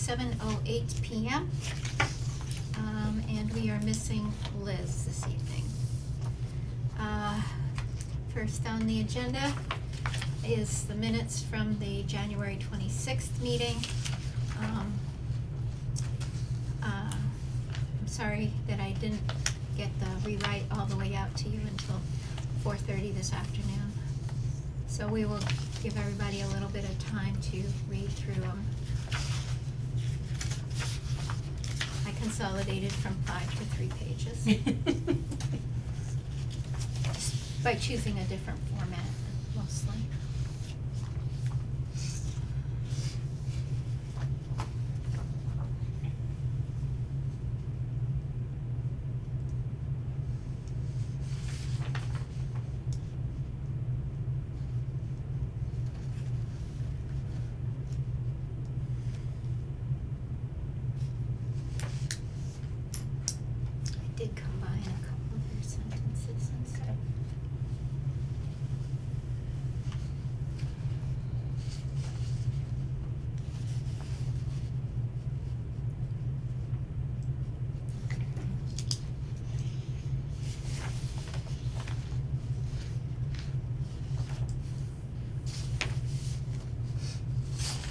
7:08 p.m. And we are missing Liz this evening. First on the agenda is the minutes from the January 26th meeting. I'm sorry that I didn't get the rewrite all the way out to you until 4:30 this afternoon. So we will give everybody a little bit of time to read through them. I consolidated from 5 to 3 pages. Just by choosing a different format, mostly. I did combine a couple of your sentences and stuff.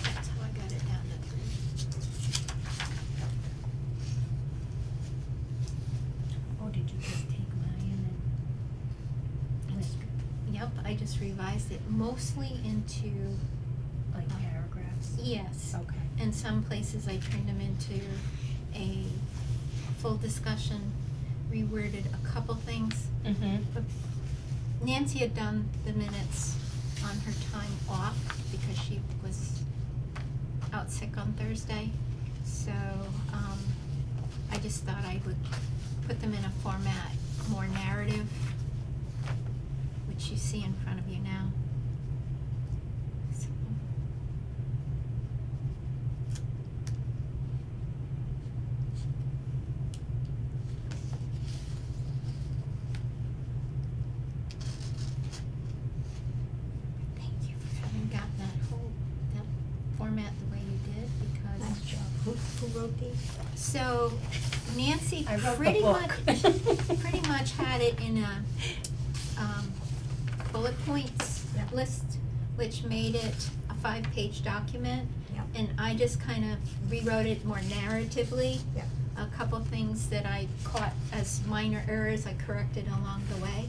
That's how I got it down to 3. Oh, did you just take mine and list Yep, I just revised it mostly into, like paragraphs? yes. Okay. And some places I turned them into a full discussion, reworded a couple things. Mm-hmm. But Nancy had done the minutes on her time off because she was out sick on Thursday. So, I just thought I would put them in a format more narrative, which you see in front of you now. So, thank you for having gotten that format the way you did, because. Nice job. Who wrote these? So Nancy I wrote the pretty book. pretty much had it in a bullet points Yep. list, which made it a 5-page document. Yep. And I just kind of rewrote it more narratively. Yep. A couple things that I caught as minor errors, I corrected along the way.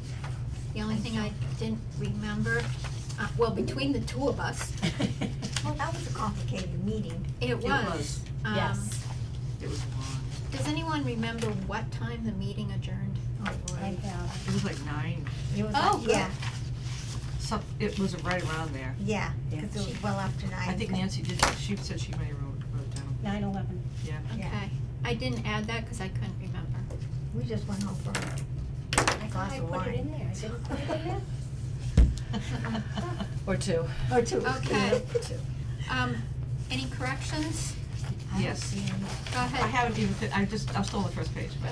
The only thing I didn't remember, well, between the two of us, Well, that was a complicated meeting. it was. was. Yes. It was long. Does anyone remember what time the meeting adjourned? Oh, I boy. have. It was like 9. It was Oh, like, yeah, It was right around there. yeah, Yeah. cause it was well after 9. I think Nancy did, she said she might have wrote it down. 9/11. Yeah. Yeah. Okay, I didn't add that because I couldn't remember. We just went home for I a thought glass I of put it in wine. there. I didn't put it in there? Or 2. Or 2. Okay. Two. Any corrections? I don't Yes. see any. Go I ahead. haven't even, I'm still on the first page, but.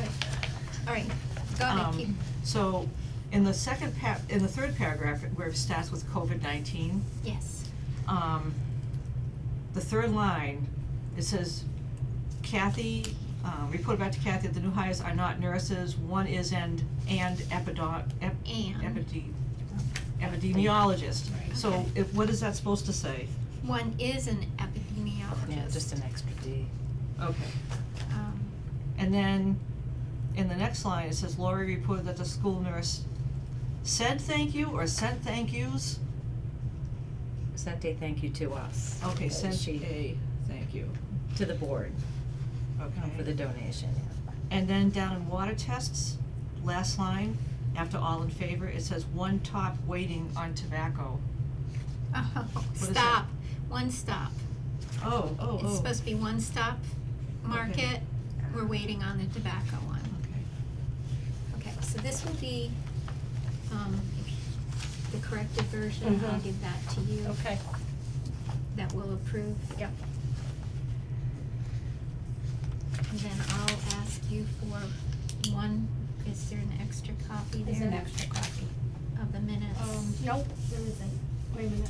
All right, go ahead, keep. So, in the third paragraph, where it starts with COVID-19, Yes. the third line, it says, Kathy, report back to Kathy that the new hires are not nurses, one is and epidemiologist. Right. So, Okay. what is that supposed to say? One is an epidemiologist. Yeah, just an extra D. Okay. Um, And then, in the next line, it says Lori reported that the school nurse said thank you or sent thank yous. Sent a thank you to us. Okay, sent She, a thank you. to the board, Okay. for the donation, yeah. And then down in water tests, last line, after all in favor, it says one top waiting on tobacco. Oh, is stop, one stop. Oh. It's supposed to be one stop market, we're waiting on the tobacco one. Okay. Okay, so this will be, the corrected version, I'll Mhm. give that to you. Okay. That will approve. Yep. And then I'll ask you for one, is there an extra copy there? There's an extra copy. Of the minutes? Nope, there isn't. Wait a minute.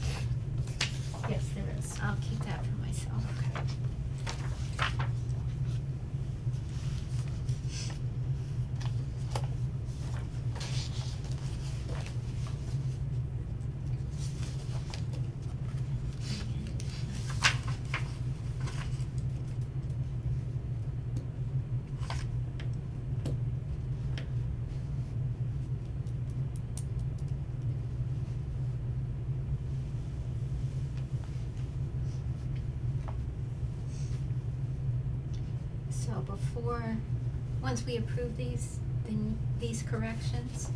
Yes, there is. I'll keep that for myself. Okay. So once we approve these, then these corrections,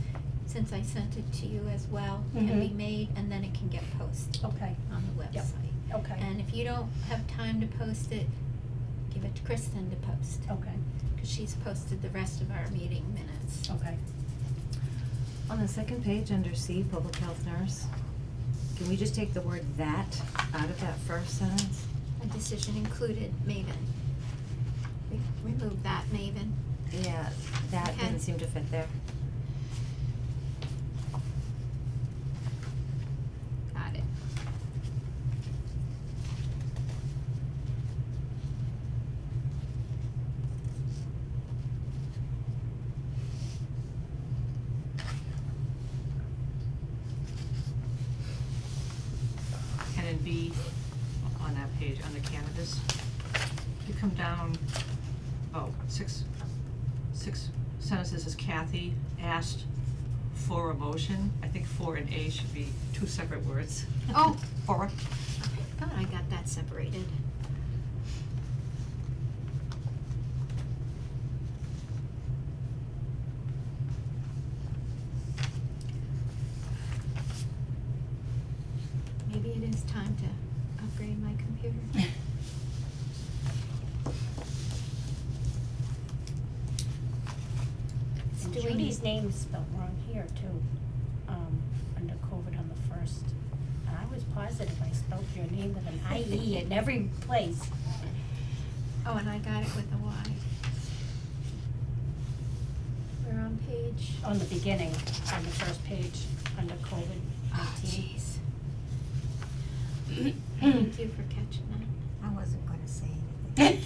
since I sent it to you as well, can be Mhm. made, and then it can get posted Okay, on the Yep. website. okay, And if you don't have time to post it, give it to Kristen to post, okay, because she's posted the rest of our meeting minutes. okay. On the second page, under C, public health nurse, can we just take the word "that" out of that first sentence? A decision included Maven. Remove that Maven. Yeah, that Okay. doesn't seem to fit there. Got it. And in B, on that page, under cannabis, you come down, six sentences as Kathy asked for a motion. I think for and A should be two separate words. Oh. For. I thought I got that separated. Maybe it is time to upgrade my computer. And Do we Judy's need- name is spelled wrong here too, under COVID on the first. I was positive I spelled your name with an IE in every place. Oh, and I got it with a Y. We're on page. On the beginning, on the first page, under COVID-19. Oh, jeez. Thank you for catching that. I wasn't gonna say anything.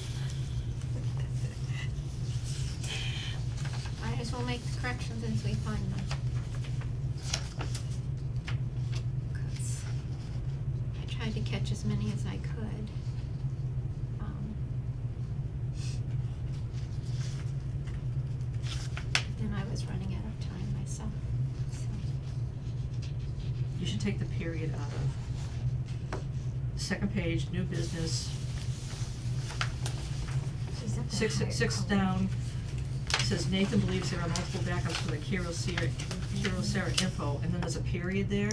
Might as well make the corrections as we find them. 'Cause I tried to catch as many as I could. Then I was running out of time myself, so. You should take the period out of. Second page, new business, She's up to six higher color. down, says Nathan believes there are multiple backups for the Kyocera info, and then there's a period there.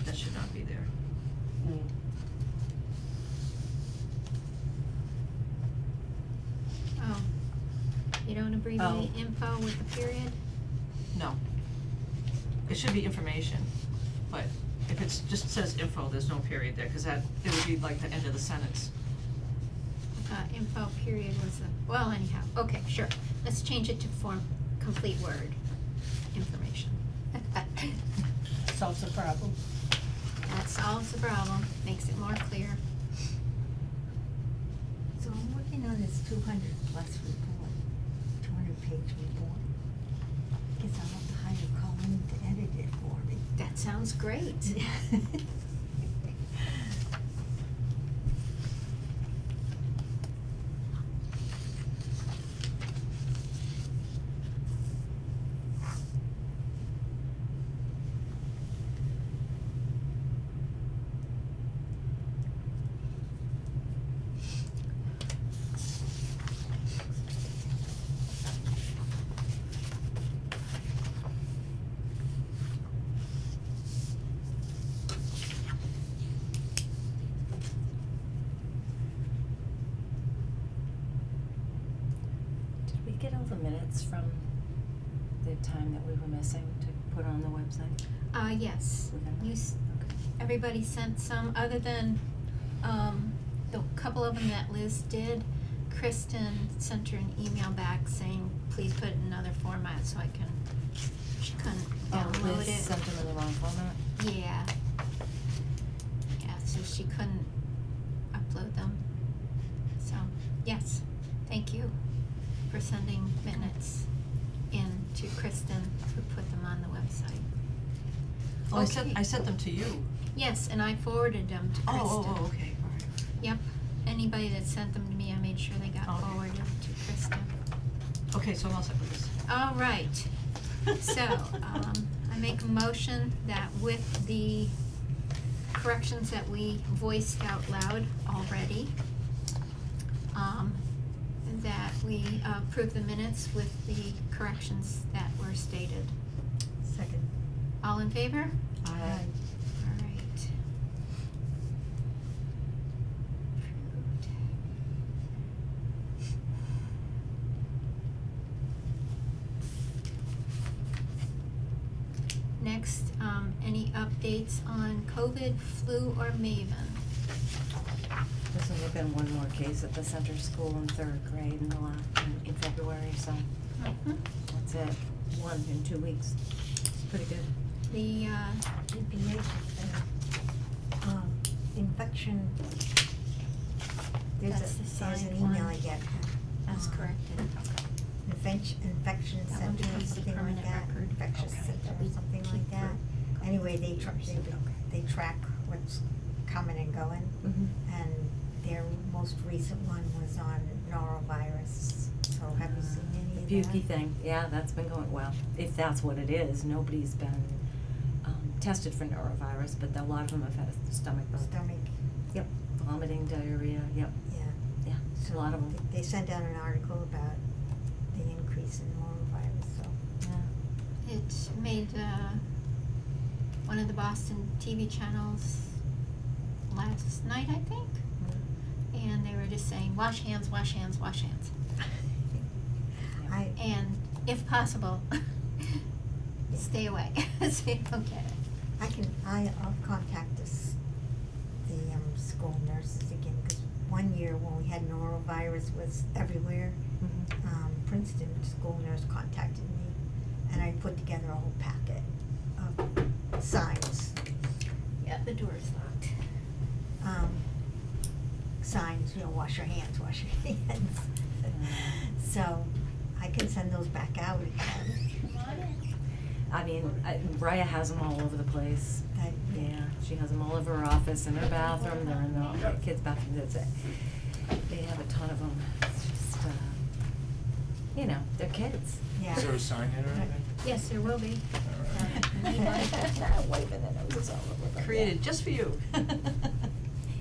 That should not be there. Oh, you don't abbreviate info with a period? No. It should be information, but if it's just says info, there's no period there, cause that, it would be like the end of the sentence. Info period was well anyhow, okay, sure, let's change it to complete word, information. Solves the problem. That solves the problem, makes it more clear. So I'm working on this 200+ report, 200-page report. Guess I'll have to hire Colleen to edit it for me. That sounds great. Did we get all the minutes from the time that we were missing to put on the website? Yes, We got you, Okay. everybody sent some, other than, the couple of them that Liz did. Kristen sent her an email back saying, please put it in another format so I can, she couldn't download Liz it. sent them in the wrong format? Yeah. Yeah, so she couldn't upload them. So, yes, thank you for sending minutes in to Kristen, who put them on the website. Oh, Okay. I sent them to you. Yes, and I forwarded them to Kristen. Oh, okay, alright. Yep, anybody that sent them to me, I made sure they got Okay. forwarded to Kristen. Okay, so I'm all set with this. All right, so, I make a motion that with the corrections that we voiced out loud already, that we approve the minutes with the corrections that were stated. Second. All in favor? Aye. All right. Approved. Next, any updates on COVID, flu, or Maven? There's only been one more case at the center school in 3rd grade in the in February, so that's it. 1 in 2 weeks. It's pretty good. The, GPA, infection, That's the there's signed an email one. I get. that's corrected. Infection That one center, becomes the something like permanent that, record. infectious Okay. center, That we something keep like that. for Anyway, they years. they track what's coming and going, and their most recent one was on norovirus, so have you seen any of The that? Pukey thing, yeah, that's been going well. If that's what it is, nobody's been tested for norovirus, but a lot of them have had a stomach bug. Stomach, Yep, vomiting, diarrhea, yep, yeah. yeah, it's a lot of them. They sent out an article about the increase in norovirus, so. Yeah. It made, one of the Boston TV channels last night, I think, and they were just saying, wash hands, wash hands, wash hands. And if possible, stay away, so you don't get it. I'll contact the school nurses again, because one year when we had norovirus was everywhere, Princeton school nurse contacted me, and I put together a whole packet of signs. Yeah, the door is locked. Signs, wash your hands, wash your hands. So, I can send those back out again. I mean, Raya has them all over the place. That- Yeah, she has them all over her office, in her bathroom, they're in the kids' bathroom, that's it. They have a ton of them. It's just, they're kids. Yeah. Is there a sign here or anything? Yes, there will be. Waving their noses all over them. Created just for you.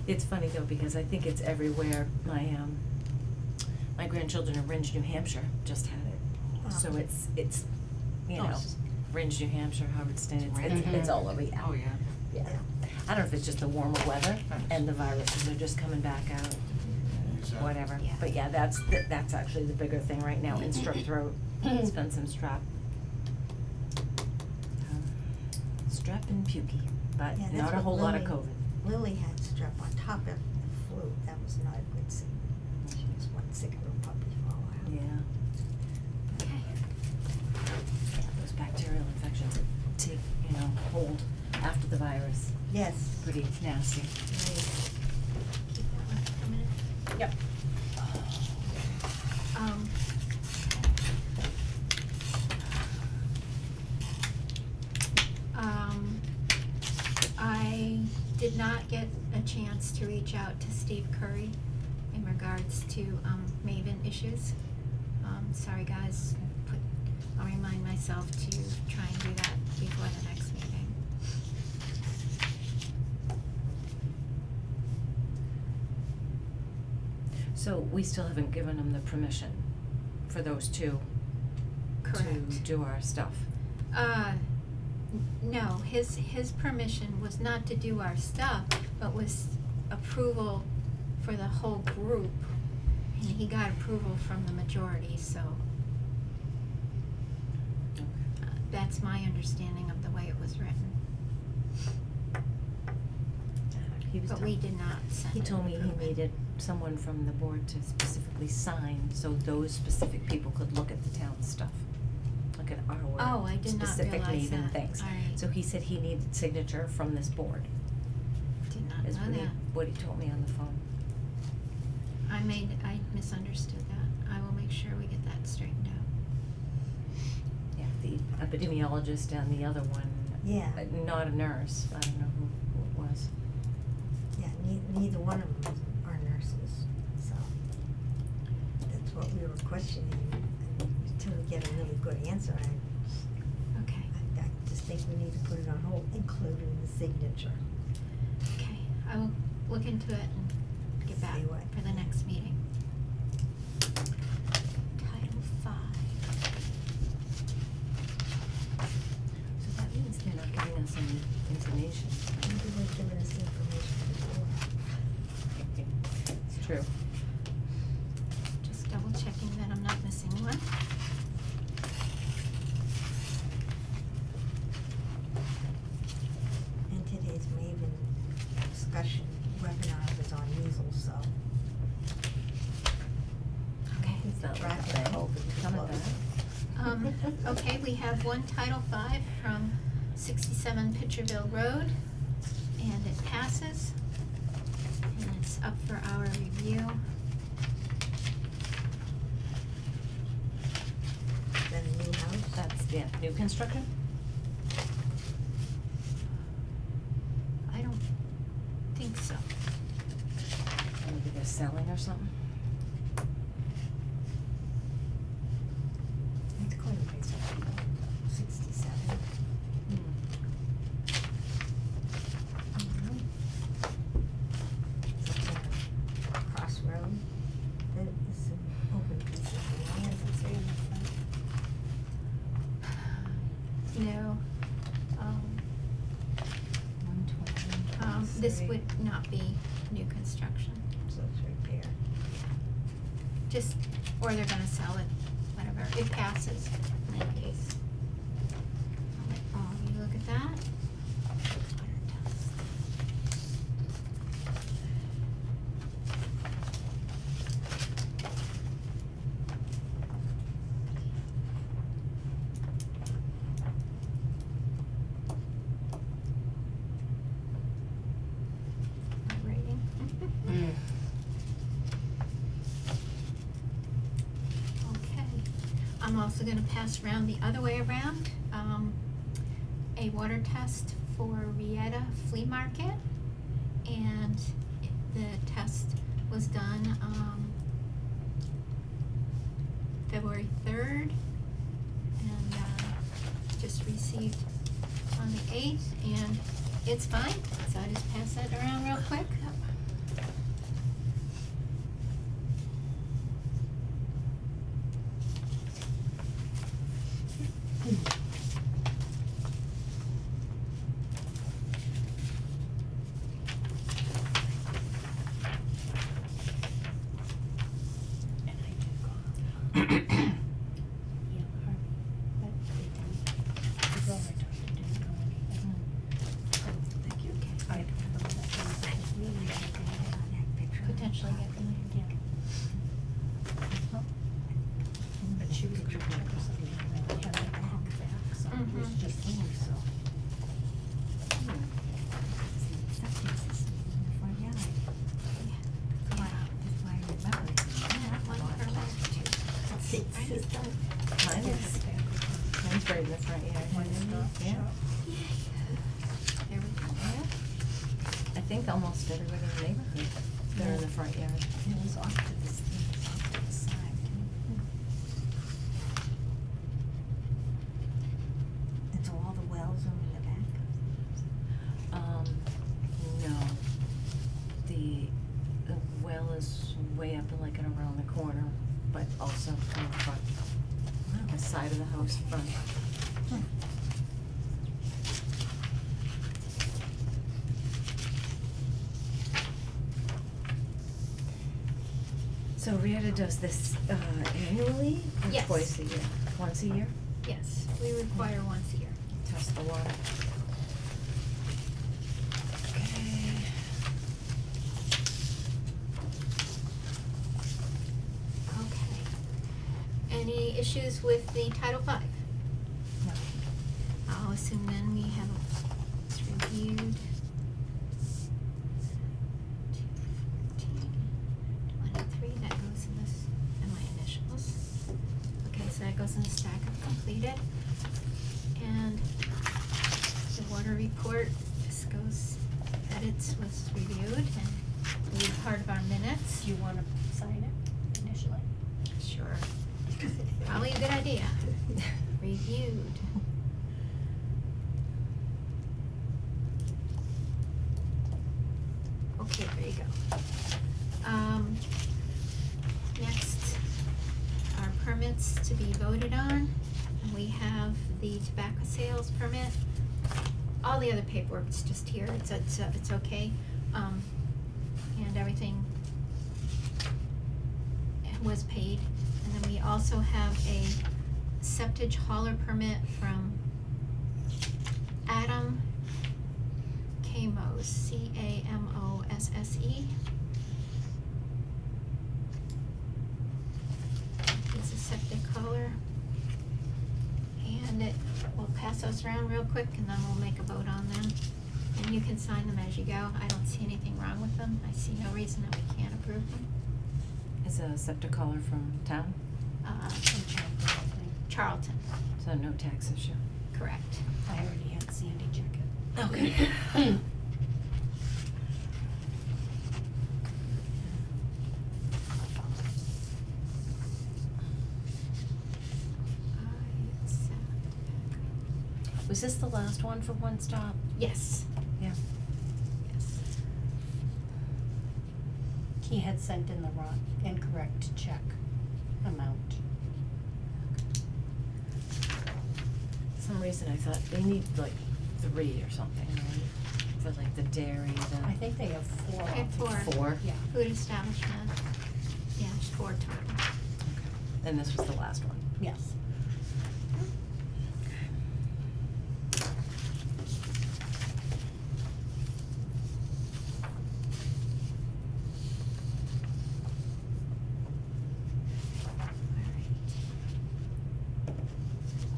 It's funny though, because I think it's everywhere. My grandchildren in Ringe, New Hampshire just had it. So Oh. it's, Oh, it's- Ringe, New Hampshire, Hubbardston, Right. it's all over, yeah. Oh, yeah. Yeah. I don't know if it's just the warmer weather and the viruses are just coming back out, whatever. Yeah. But yeah, that's actually the bigger thing right now, in strep throat. It's been some strep. Strep and pukey, but Yeah, that's not a what whole lot of Lily- COVID. Lily had strep on top of the flu. That was not a good scene. She was one sick little puppy for a while. Yeah. Okay. Yeah, those bacterial infections take, hold after the virus. Yes. Pretty nasty. Right. Keep that one for a minute. Yep. I did not get a chance to reach out to Steve Curry in regards to, Maven issues. Sorry, guys, I'll remind myself to try and do that before the next meeting. So we still haven't given them the permission for those two to Correct. do our stuff. No, his permission was not to do our stuff, but was approval for the whole group. And he got approval from the majority, so that's my understanding of the way it was written. He was But we did not send He it told me he approval. needed someone from the board to specifically sign, so those specific people could look at the town stuff. Look at our Oh, I did not specific realize Maven that. things. All right. So he said he needed signature from this board, Did not is know what he, that. what he told me on the phone. I misunderstood that. I will make sure we get that straightened out. Yeah, the epidemiologist and the other one. Yeah. Not a nurse, I don't know who it was. Yeah, neither one of them are nurses, so that's what we were questioning. And until we get a really good answer, Okay, I just think we need to put it on hold, including the signature. okay. I will look into it and get back See what- for the next meeting. checking that I'm not missing one. And today's Maven discussion webinar was on measles, so. Okay. Is that Track like a and thing? COVID Coming close. back? Okay, we have one Title V from 67 Pitcherville Road, and it passes. And it's up for our review. Then a new house. That's, yeah, new construction? I don't think so. Maybe they're selling or something? It's going to be something, 67. Crossroad, there is some open pieces of land. Doesn't say in the front. No. 120, This would not be new construction. So it's repair. Just, or they're gonna sell it, whatever, it passes in that case. I'll let all of you look at that. Water test. My rating. Okay, I'm also gonna pass around the other way around, a water test for Rieta Flea Market. And the test was done, February 3rd, and, just received on the 8th, and it's fine, so I just pass that around real quick. And I did call. Yeah, her, but they didn't, the girl I talked to didn't know anything. Thank you. I don't know that they was really anything. On that picture. Potentially get the Yeah. But she was trying to do something, and I had to call back, so it was Mhm. just me, so. Septic system in the front yard. That's why I remember it. One per left, two. Septic Right. system. Mine is, mine's right in the front yard. One stop Yeah. shop. There we go. I think almost everybody in the neighborhood, they're in the front yard. It was off to the, off to the side. And so all the wells are in the back? No. The well is way up and like and around the corner, but also on the front, the side of the house front. So Rieta does this annually or Yes. twice a year? Once a year? Yes, we require once a year. Test the water. Okay. Okay. Any issues with the Title V? No. I'll assume then we have it's reviewed. 214, 23, that goes in this, and my initials. Okay, so that goes in the stack of completed. And the water report, this goes, edits was reviewed and will be part of our minutes. Do you wanna sign it initially? Sure. Probably a good idea. Reviewed. Okay, there you go. Next, our permits to be voted on. And we have the tobacco sales permit. All the other paperwork's just here, it's okay. And everything was paid. And then also have a septic hauler permit from Adam Camos, C-A-M-O-S-S-E. It's a septic hauler. And we'll pass those around real quick and then we'll make a vote on them. And you can sign them as you go. I don't see anything wrong with them. I see no reason that we can't approve them. Is a septic caller from town, From Charlton, I think. Charlton, so no tax issue? correct. I already had Sandy check it. Okay. Was this the last one for One Stop? Yes, Yeah. yes. He had sent in the wrong, incorrect check amount. For some reason I thought they need like 3 or something, right? For like the dairy, I the. think they have 4. I have 4. 4? Yeah. Food establishment, yeah, there's 4 total. Okay. And this was the last one? Yes.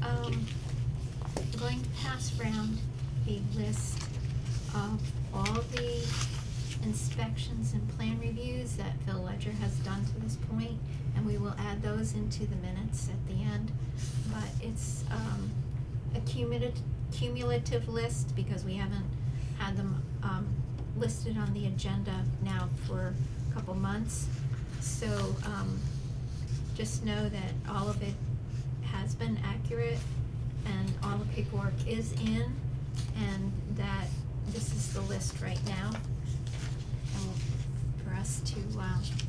I'm going to pass around a list of all the inspections and plan reviews that Phil Ledger has done to this point, and we will add those into the minutes at the end. But it's, a cumulative list because we haven't had them, listed on the agenda now for a couple months. So, just know that all of it has been accurate and all the paperwork is in, and that this is the list right now. And for us to,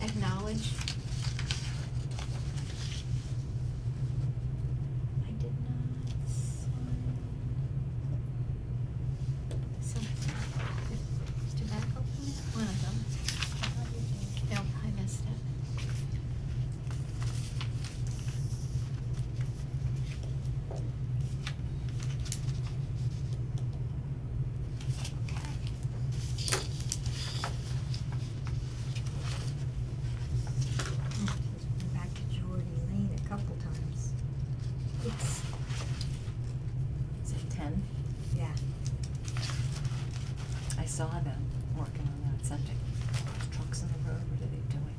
acknowledge. I did not sign. So, tobacco permit, one of them. Nope, I missed it. Been back to Jordan Lane a couple times. Yes. Is it 10? Yeah. I saw them working on that septic. Trucks on the road, what are they doing?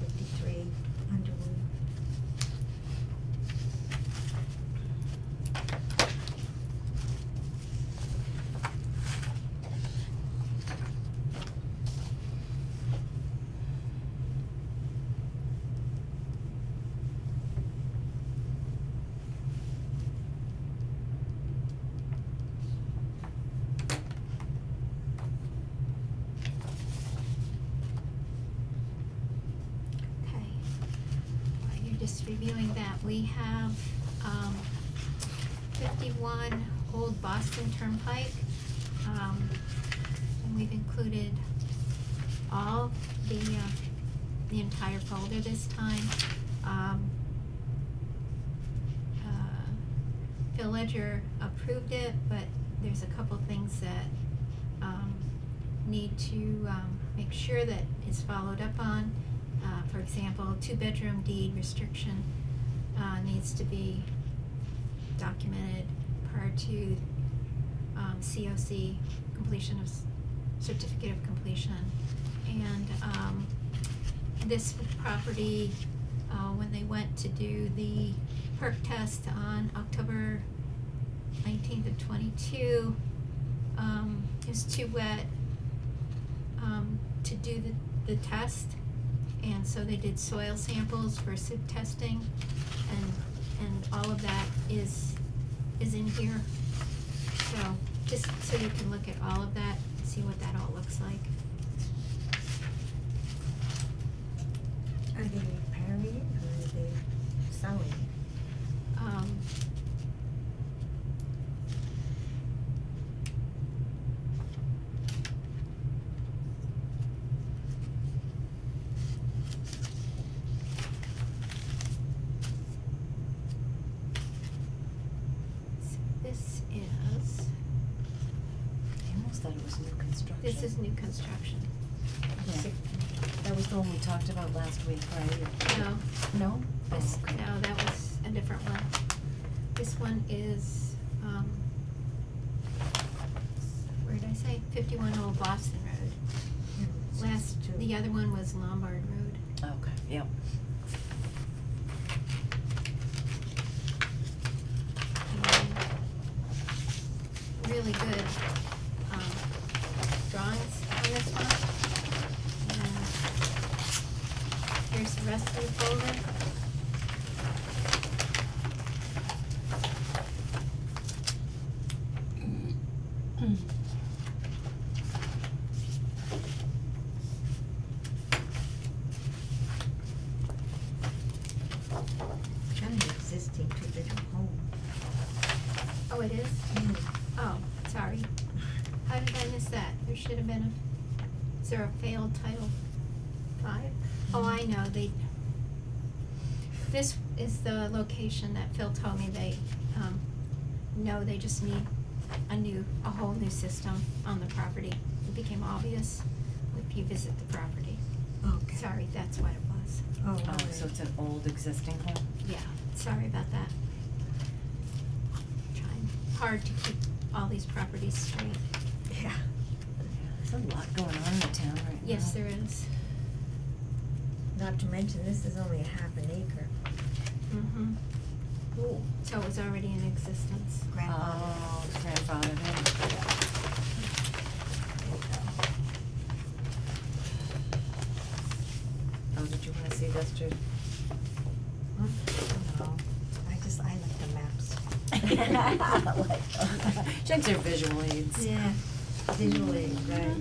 53 Underwood. Okay. While you're just reviewing that, we have, 51 Old Boston Turnpike. And we've included all the entire folder this time. Phil Ledger approved it, but there's a couple things that, need to, make sure that it's followed up on. For example, 2-bedroom deed restriction, needs to be documented prior to, COC, completion of certificate of completion. And, this property, when they went to do the perk test on October 19th of 22, it was too wet, to do the test. And so they did soil samples for SIP testing, and all of that is in here. So, just so you can look at all of that, and see what that all looks like. Are they repairing it or are they selling it? This is new construction. Yeah. That was the one we talked about last week, right? No, No? this, Oh, okay. no, that was a different one. This one is, where did I say? 51 Old Boston Road. Last, the other one was Lombard Road. Okay, yep. And really good, drawings on this one. And here's the rest of the folder. Kind of existing two-bedroom home. Oh, it is? Oh, sorry. How did I miss that? There should have been a, is there a failed Title V? Oh, I know, this is the location that Phil told me they, no, they just need a whole new system on the property. It became obvious if you visit the property. Okay. Sorry, that's what it was. Oh, Oh, alright. so it's an old existing home? Yeah, sorry about that. Trying hard to keep all these properties straight. Yeah. There's a lot going on in the town right now. Yes, there is. Not to mention, this is only a half an acre. Mm-hmm. Cool. So it was already in existence. Grandfather. Oh, grandfather, Oh, did you wanna see this, Jude? No, I like the maps. She likes her visual aids. Yeah, visually, right?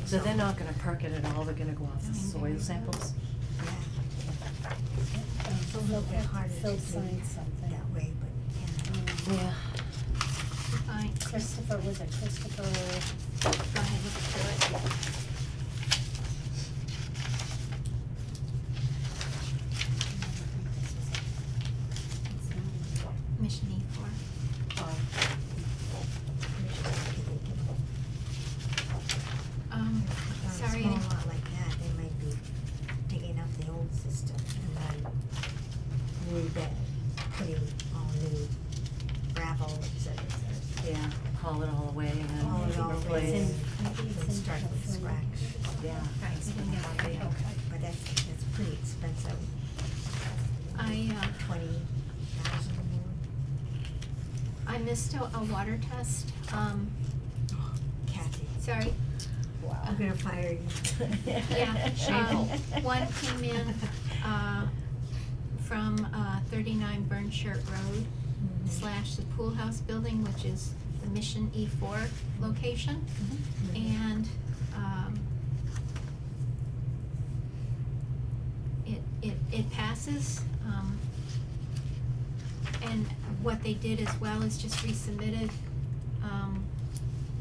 So they're not gonna perk it at all, they're gonna go off the No, soil very samples? It's a little bit harder Phil to see signed something. that way, but Yeah. Fine, Christopher, was it Christopher? go ahead, look through it. Mission E4. Oh. Um, on a sorry, small lot like that, they might be digging up the old system and then putting all new gravel, et cetera, et cetera. Yeah, haul it all away and Haul it then all away replace. and Maybe it's then in start from California. scratch. Yeah. Right, That's we what can get happened. it. Okay. But that's pretty expensive. I, 20,000 more. I missed a water test, Kathy, sorry. Wow. I'm gonna fire you. Yeah, Shameful. One came in, from, 39 Burnshirt Road / the pool house building, which is the Mission E4 location. And, it passes, and what they did as well is just resubmitted,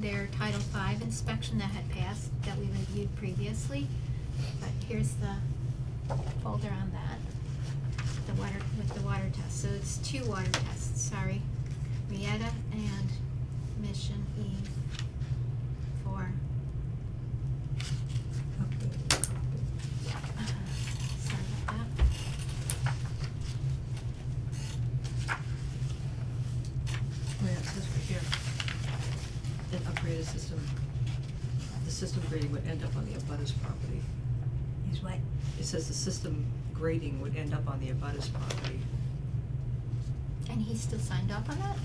their Title V inspection that had passed, that we reviewed previously. But here's the folder on that, with the water test, so it's 2 water tests, sorry. Rieta and Mission E4. Updated copy. Sorry about that. Yeah, it says right here, an upgraded system, the system grading would end up on the abutters property. Is what? It says the system grading would end up on the abutters property. And he still signed up on that?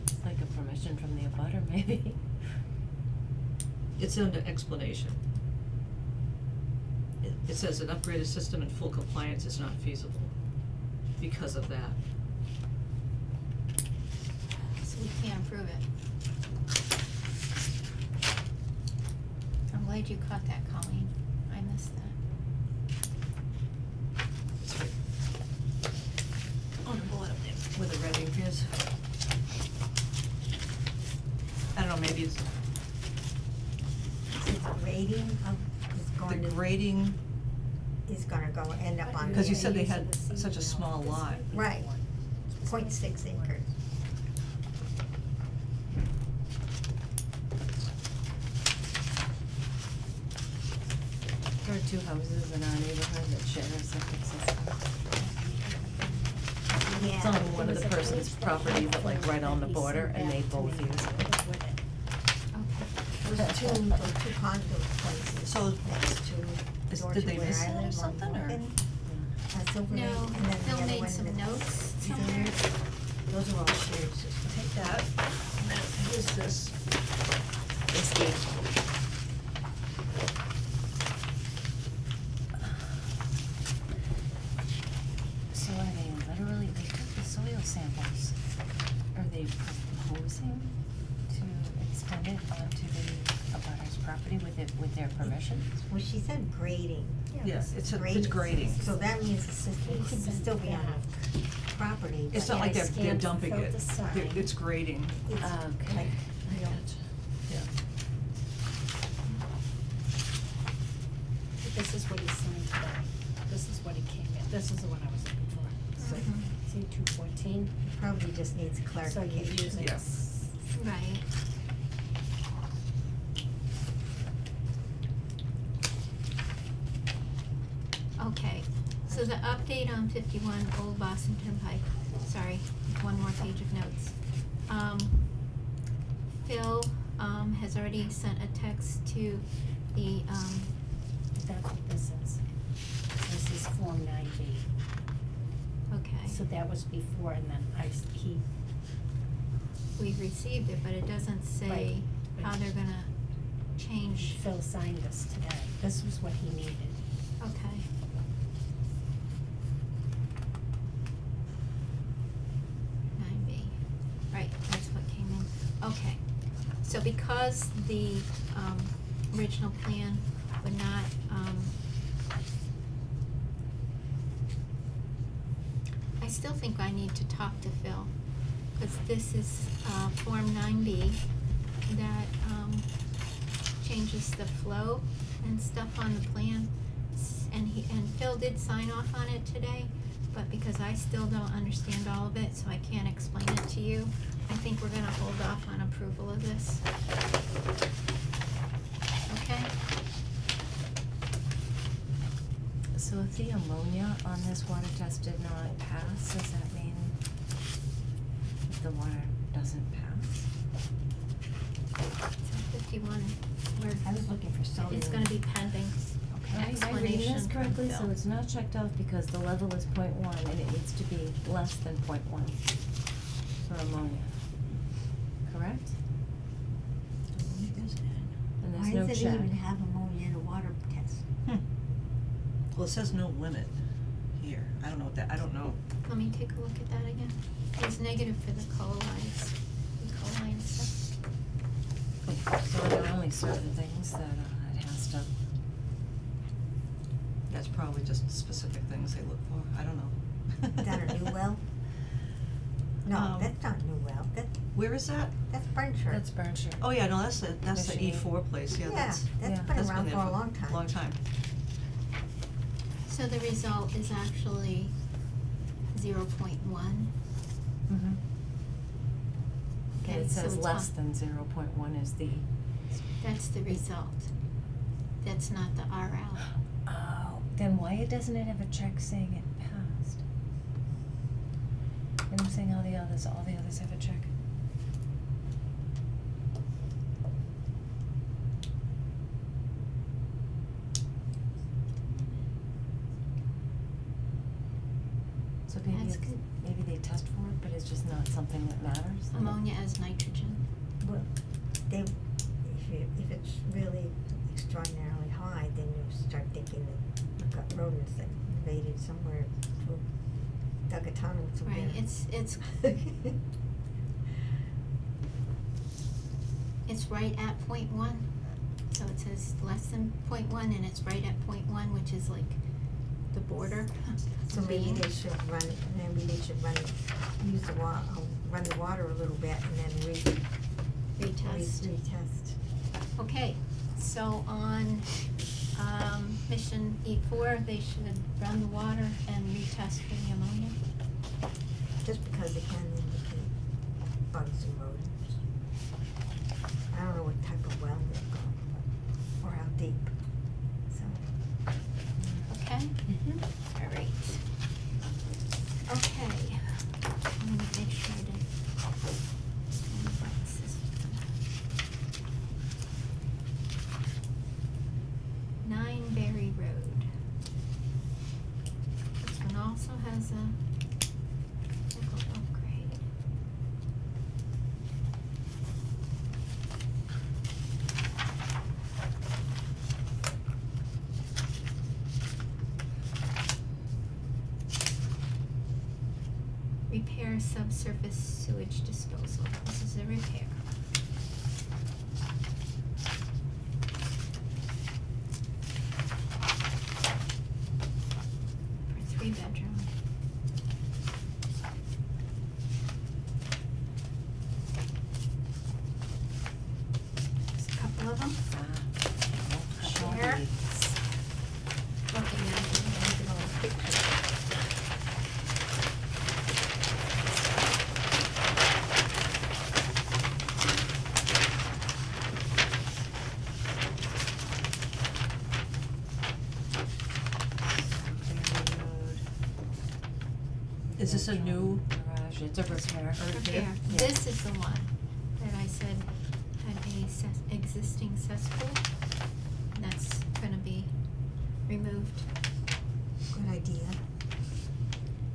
It's like a permission from the abutter, maybe. It's under explanation. It says an upgraded system in full compliance is not feasible because of that. So we can't approve it. glad you caught that, Colleen. I missed that. It's right on the bottom there, where the red ink is. I don't know, maybe it's The grading of, is the going to, grading, is gonna go, end up on. because you the- said they had such a small lot. Right, 0.6 acres. There are 2 houses in our neighborhood that share a septic system. Yeah. It's on one of the person's property, but like right on the border, and they both use it. Okay. Those two condo places. So, next to Georgia did they where miss I it or live on something, or? Morgan, Silver Lake, No, and then the Phil other made one some that's notes there. somewhere. Those are all shared systems. Take that, and then here's this. They stayed. So are they literally, they took the soil samples, are they proposing to extend it onto the abutter's property with their permission? Well, she said grading. Yes, it's Grading. grading. So that means the system could still be on the property. It's but not like I they're scanned dumping Phil it, to sign. it's grading, It's Okay. like, I gotcha. yeah. This is what he signed today. This is what he came in. This is the one I was looking for. So, Mhm. see 214? probably just needs So clarification. you're using Yeah. Right. Okay, so the update on 51 Old Boston Turnpike, sorry, one more page of notes. Phil, has already sent a text to the, That's what this is. This is Form 9B. okay, So that was before, and then he, we received it, but it doesn't say Right. how they're gonna change, Phil signed this today. This was what he needed. okay. Nine B, right, that's what came in, okay. So because the, original plan would not, I still think I need to talk to Phil, cause this is, Form 9B that, changes the flow and stuff on the plan. And Phil did sign off on it today, but because I still don't understand all of it, so I can't explain it to you, I think we're gonna hold off on approval of this. Okay? So if the ammonia on this water test did not pass, does that mean if the water doesn't pass? So 51, I was looking for sodium. it's gonna be pending Am I reading explanation this from correctly? Phil. So it's not checked off because the level is 0.1 and it needs to be less than 0.1 for ammonia, correct? And there's no Why does it check. even have ammonia in a water test? Well, it says no limit here, I don't know what that, I don't know. Let me take a look at that again. It's negative for the E. coli and stuff. So there are only certain things that it has to, That's probably just specific things they look for, I don't know. Is that a new well? No, Um, that's not a new well, Where is that? that's Burnshire. that's Burnshire. Oh, yeah, no, that's the Michigan. E4 place, yeah, Yeah, that's, that's yeah. been that's around been for there a long time. Long time. So the result is actually 0.1. Mm-hmm. Okay, And it so says it's less on- than 0.1 is the, That's the result. That's not the RL. oh, then why doesn't it have a check saying it passed? And I'm saying all the others have a check. So maybe That's it's, good. maybe they test for it, but it's just not something that matters. Ammonia as nitrogen. Well, if it's really extraordinarily high, then you start thinking that you've got rodents that invaded somewhere, dug a tunnel somewhere. Right, it's right at 0.1. So it says less than 0.1 and it's right at 0.1, which is like the border. So maybe being. they should run run the water a little bit and then Retest. retest. Okay, so on, mission E4, they should run the water and retest for the ammonia. Just because it can indicate bugs and rodents. I don't know what type of well they've got, or how deep, so. Okay? All right. Okay. I'm gonna make sure I didn't. Nine Berry Road. This one also has a nickel upgrade. Repair subsurface sewage disposal. This is a repair. For 3-bedroom. There's a couple of them. Share. Looking at them. Look at all the pictures. Is this a new, Garage, it's a repair. Repair. Yeah. This is the one that I said had a existing cesspool. And that's gonna be removed. Good idea.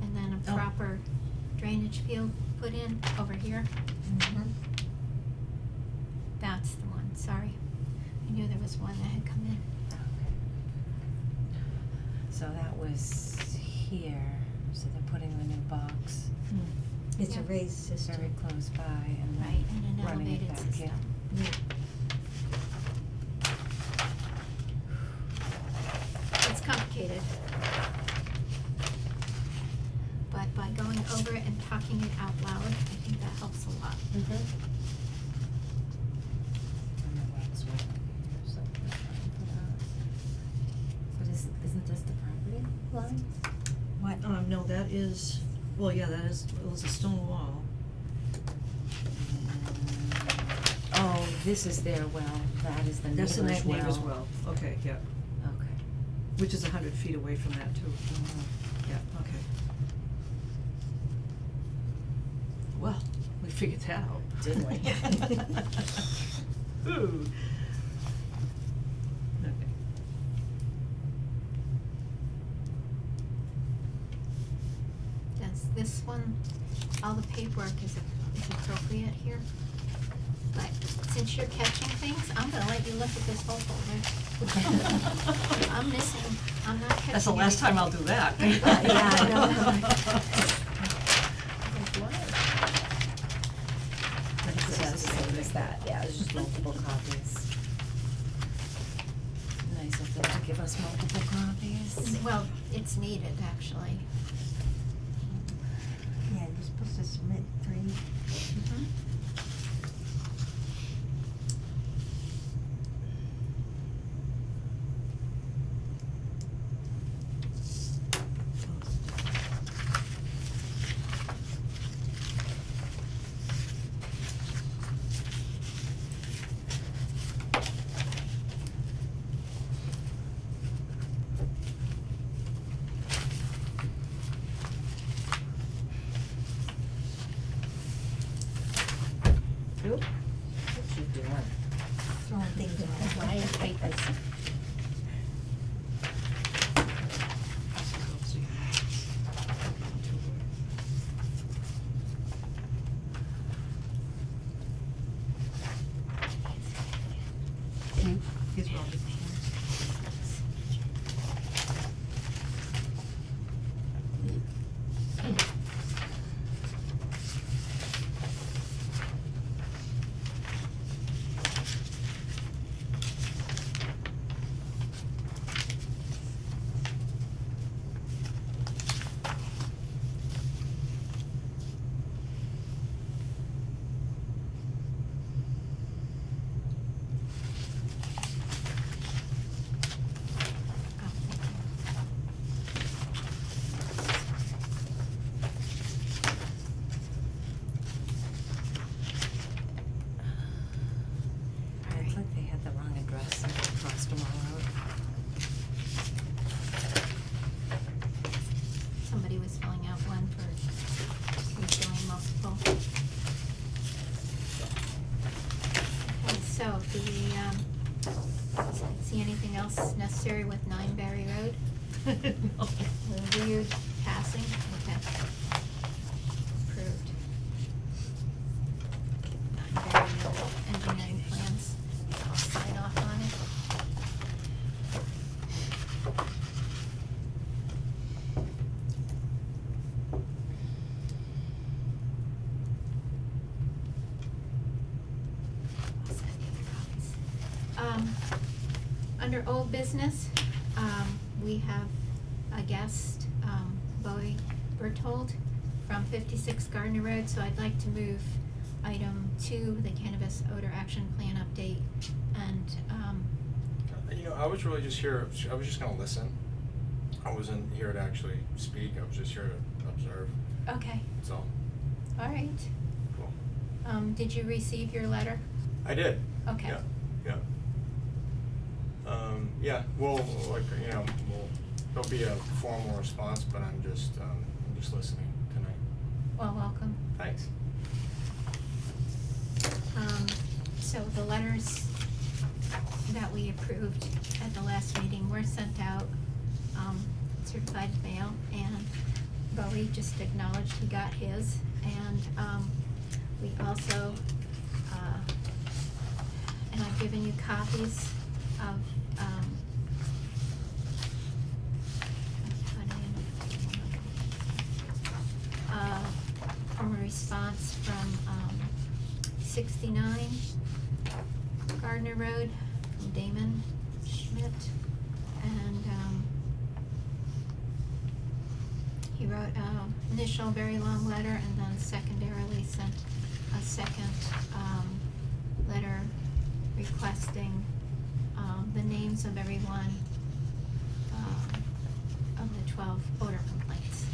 And then a Oh. proper drainage field put in over here. Mm-hmm. That's the one, sorry. I knew there was one that had come in. Okay. So that was here, so they're putting the new box It's a Yeah. raised system. very close by and Right, and an then running it elevated back system. in. Yeah. It's complicated. But by going over it and talking it out loud, I think that helps a lot. And the wax will here, so we're trying for that. But isn't this the property line? What? no, that is, well, yeah, that is, it was a stone wall. Oh, this is their well, that is the That's neighbor's the well. neighbor's well, okay, yeah, Okay. which is 100 feet away from that too, Mhm. yeah, okay. Well, we figured that out. Didn't we? Ooh. Okay. Does this one, all the paperwork is appropriate here? But since you're catching things, I'm gonna let you look at this whole folder. I'm not catching That's the last time anything. I'll do that. Yeah, I know. It's just the same as that, yeah, it's just multiple copies. Nice of them to give us multiple copies. Well, it's needed, actually. Yeah, you're supposed to submit 3. Mhm. No. Reviewed, passing, okay. Approved. Non-variable engineering plans, I'll sign off on it. I'll send you the copies. Under old business, we have a guest, Bowie Berthold from 56 Gardner Road, so I'd like to move item 2, the cannabis odor action plan update, and, You know, I was really just here, I was just gonna listen. I wasn't here to actually speak, I was just here to observe, okay, that's all. all right. Cool. Did you receive your letter? I did. Okay. Yeah, yeah. Yeah, well, like, you know, there'll be a formal response, but I'm just listening tonight. Well, welcome. Thanks. So the letters that we approved at the last meeting were sent out, certified mail, and Bowie just acknowledged he got his, and, we also, and I've given you copies of, from a response from, 69 Gardner Road, from Damon Schmidt, and, he wrote a initial very long letter and then secondarily sent a second, letter requesting, the names of everyone, of the 12 odor complaints.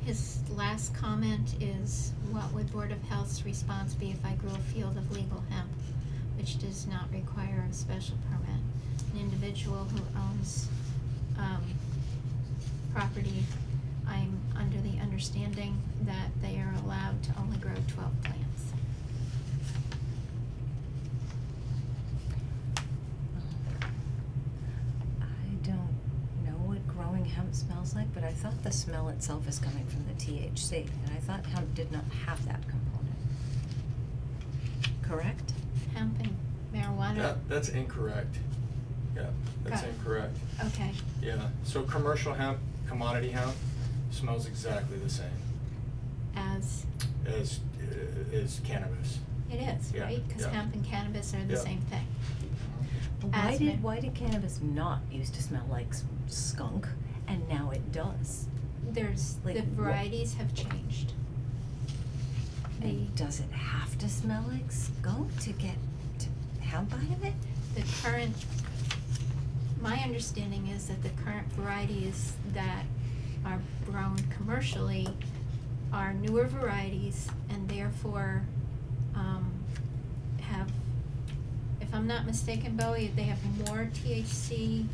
His last comment is, what would Board of Health's response be if I grew a field of legal hemp, which does not require a special permit? An individual who owns, property, I'm under the understanding that they are allowed to only grow 12 plants. I don't know what growing hemp smells like, but I thought the smell itself is coming from the THC, and I thought hemp did not have that component. Correct? Hemp and marijuana? That's incorrect. Yeah, that's Got it. incorrect. Okay, Yeah, so commercial hemp, commodity hemp, smells exactly the same as, as cannabis. it is, Yeah, right? Cause yeah. hemp and cannabis are the Yeah. same thing. Why Asthma. did cannabis not used to smell like skunk, and now it does? There's, Like the what- varieties have changed. And does it have to smell like skunk to get hemp out of it? The current, my understanding is that the current varieties that are grown commercially are newer varieties and therefore, have, if I'm not mistaken, Bowie, they have more THC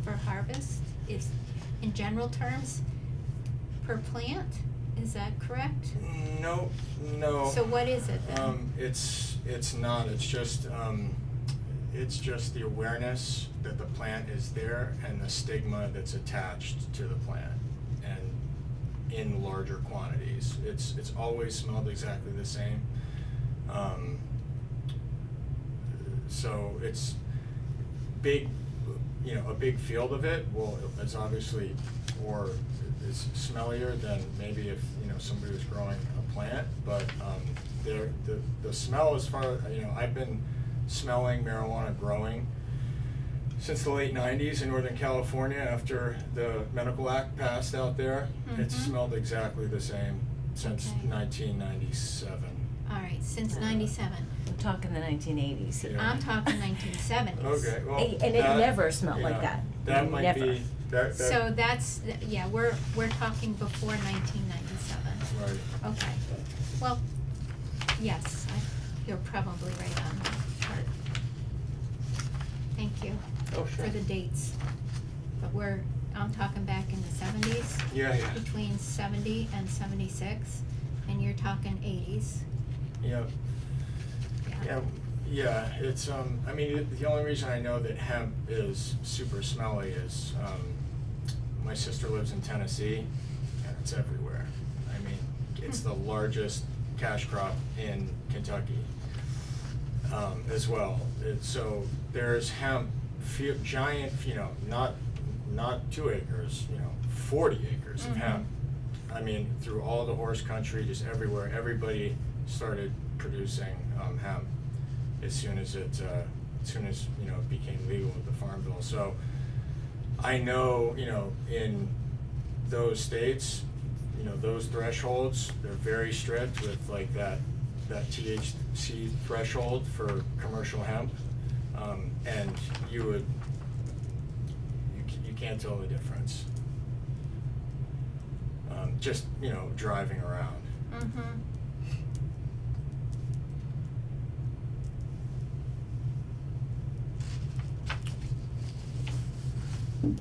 for harvest, is, in general terms, per plant, is that correct? No. So what is it then? It's not, it's just the awareness that the plant is there and the stigma that's attached to the plant and in larger quantities. It's always smelled exactly the same. So it's big, you know, a big field of it is obviously is smellier than maybe if, you know, somebody was growing a plant, but, the smell as far, you know, I've been smelling marijuana growing since the late 90s in Northern California after the Medical Act passed out there. It's Mhm. smelled exactly the same since Okay. 1997. Alright, since Yeah. 97. We're talking the 1980s here. Yeah. I'm talking 1970s. Okay, well. And it never smelled like yeah, that. That might Never. be, that. So that's, yeah, we're talking before 1997. Right. Okay, well, yes, you're probably right on that part. Thank you Oh, sure. for the dates. But we're I'm talking back in the 70s. Yeah, yeah. Between 70 and 76, and you're talking 80s. Yep. Yeah, it's, I mean, the only reason I know that hemp is super smelly is, my sister lives in Tennessee, and it's everywhere. I mean, it's the largest cash crop in Kentucky, as well. So there's hemp, giant, not 2 acres, 40 acres of hemp. I mean, through all the horse country, just everywhere, everybody started producing, hemp as soon as it became legal with the Farm Bill. So I know, in those states, those thresholds, they're very strict with like that THC threshold for commercial hemp. And you can't tell the difference. Just, driving around. Mm-hmm. Okay.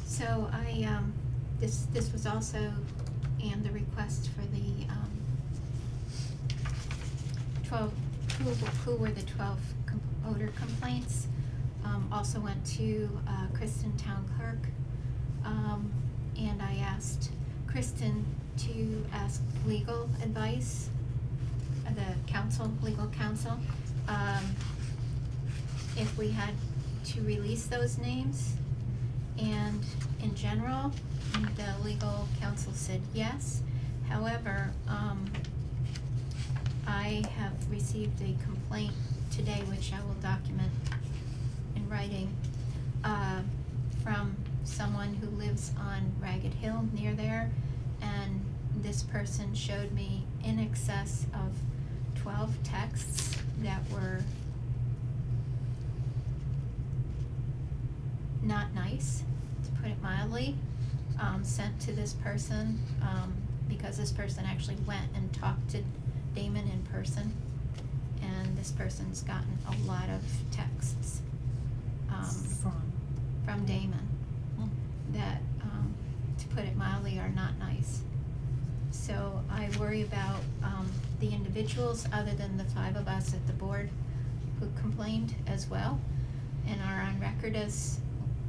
So this was also, and the request for the, 12, who were the 12 odor complaints, also went to, Kristen Town Clerk. And I asked Kristen to ask legal advice, the council, legal counsel, if we had to release those names. And in general, the legal counsel said yes. However, I have received a complaint today, which I will document in writing, from someone who lives on Ragged Hill near there, and this person showed me in excess of 12 texts that were not nice, to put it mildly, sent to this person, because this person actually went and talked to Damon in person, and this person's gotten a lot of texts, from Damon that, to put it mildly, are not nice. So I worry about, the individuals, other than the 5 of us at the board who complained as well, and are on record as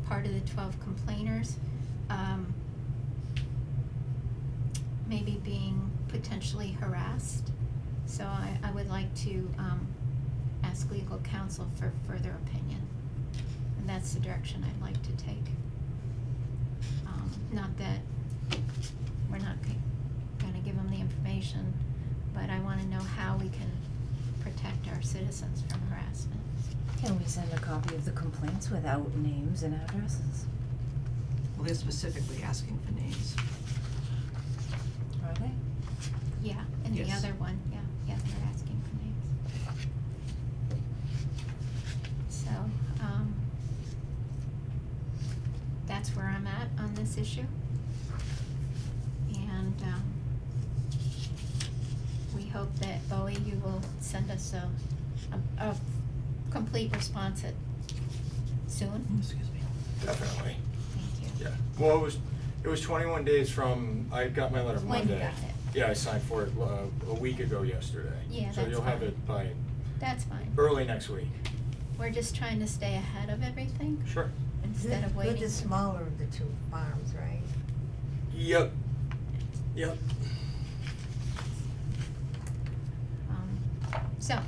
part of the 12 complainers, maybe being potentially harassed. So I would like to, ask legal counsel for further opinion. And that's the direction I'd like to take. Not that we're not gonna give them the information, but I wanna know how we can protect our citizens from harassment. Can we send a copy of the complaints without names and addresses? Well, they're specifically asking for names. Are they? Yeah, and the Yes. other one, yeah, they're asking for names. So, that's where I'm at on this issue. And, we hope that, Bowie, you will send us a complete response soon. Excuse me. Definitely. Thank you. Yeah. Well, it was 21 days from, I got my letter When Monday. you got it. Yeah, I signed for it, a week ago yesterday. Yeah, So that's you'll have fine. it by That's fine. early next week. We're just trying to stay ahead of everything Sure. instead of waiting. You're the smaller of the 2 farms, right? Yep. So,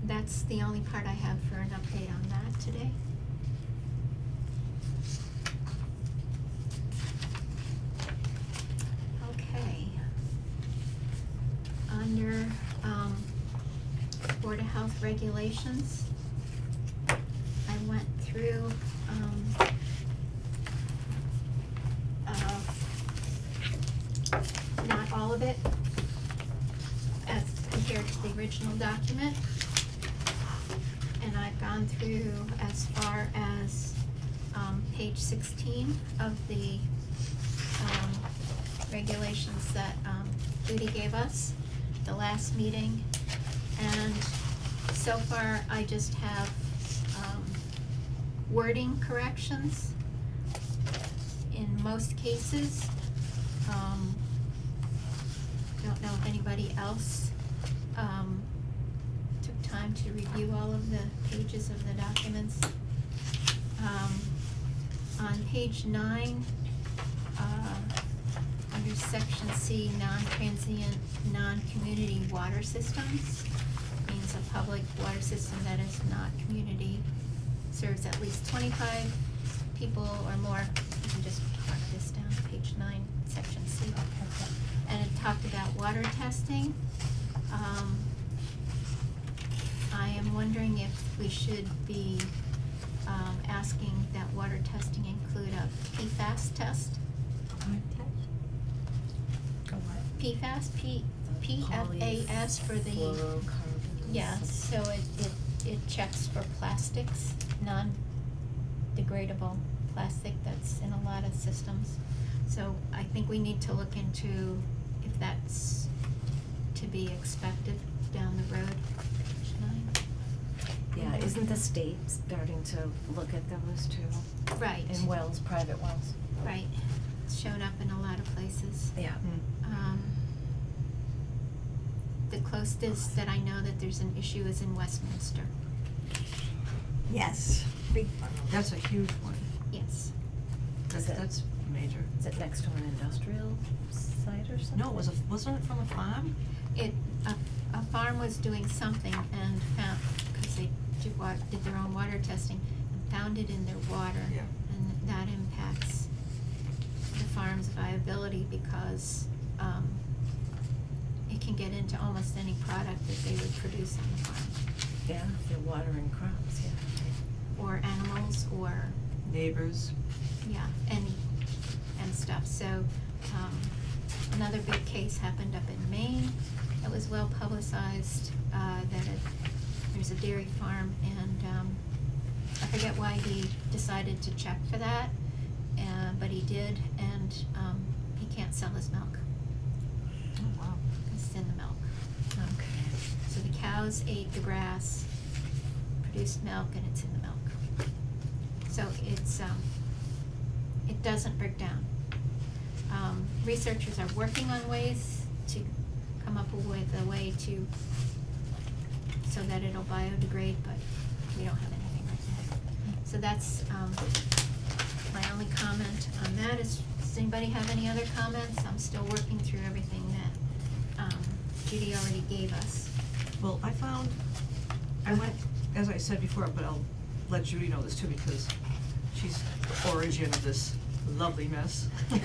that's the only part I have for an update on that today. Okay. Under, Board of Health regulations, I went through, not all of it, as compared to the original document. And I've gone through as far as, page 16 of the, regulations that, Judy gave us. the last meeting, and so far I just have, wording corrections in most cases. Don't know if anybody else, took time to review all of the pages of the documents. On page 9, under section C, non-transient, non-community water systems, means a public water system that is not community, serves at least 25 people or more. You can just mark this down, page 9, section C. And it talked about water testing. I am wondering if we should be asking that water testing include a PFAS test. Go what? PFAS, PFAS for the, Fluorocarbons. yeah, so it checks for plastics, non-degradable plastic that's in a lot of systems. So I think we need to look into if that's to be expected down the road. Page 9. Yeah, isn't the state starting to look at those too? Right. In wells, private wells? Right, it's shown up in a lot of places. Yeah. The closest that I know that there's an issue is in Westminster, Yes, big one. That's a huge one. yes. That's major. Is it next to an industrial site or something? No, wasn't it from a farm? A farm was doing something and found, because they did their own water testing, and found it in their water. Yeah. And that impacts the farm's viability because, it can get into almost any product that they would produce on the farm. Yeah, they're watering crops, yeah. Or animals, or, Neighbors. yeah, and stuff. So, another big case happened up in Maine. It was well publicized, there's a dairy farm, and, I forget why he decided to check for that, but he did, and, he can't sell his milk. Oh, wow. It's in the milk. Okay. So the cows ate the grass, produced milk, and it's in the milk. So it's, it doesn't break down. Researchers are working on ways to come up with a way to, so that it'll biodegrade, but we don't have anything right now. So that's, my only comment on that. Does anybody have any other comments? I'm still working through everything that, Judy already gave us. Well, I went, as I said before, but I'll let Judy know this too, because she's the origin of this lovely mess. No,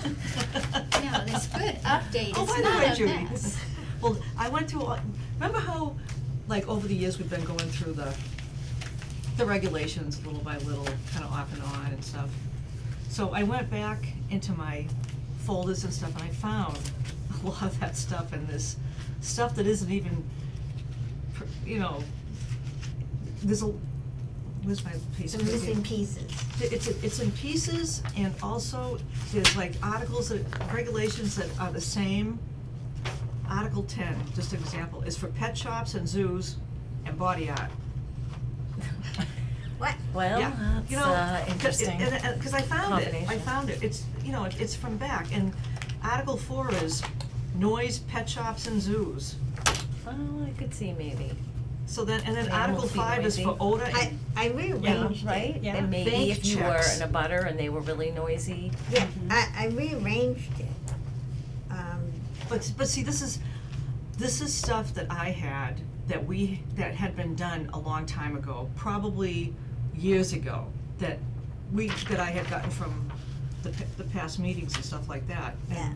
this good update, Oh, it's by the not way, a Judy. mess. Well, I went through, remember how, like, over the years, we've been going through the regulations little by little, kinda off and on and stuff. So I went back into my folders and stuff, and I found a lot of that stuff, and this stuff that isn't even, you know, where's my piece The of paper? missing pieces. It's in pieces, and also there's like articles regulations that are the same. Article 10, just an example, is for pet shops and zoos and body art. What? Well, Yeah, you know, that's interesting. Cause I found it, combination. it's, you know, it's from back, and Article 4 is noise, pet shops and zoos. Oh, I could see maybe. So then, and then Animals Article be 5 is for noisy. odor I, and, I rearranged it. Right? Yeah. And maybe Bank if you were checks. in a butter and they were really noisy. Yeah, I rearranged it. but see, this is stuff that I had, that had been done a long time ago, probably years ago, that I had gotten from the past meetings and stuff like that. Yeah.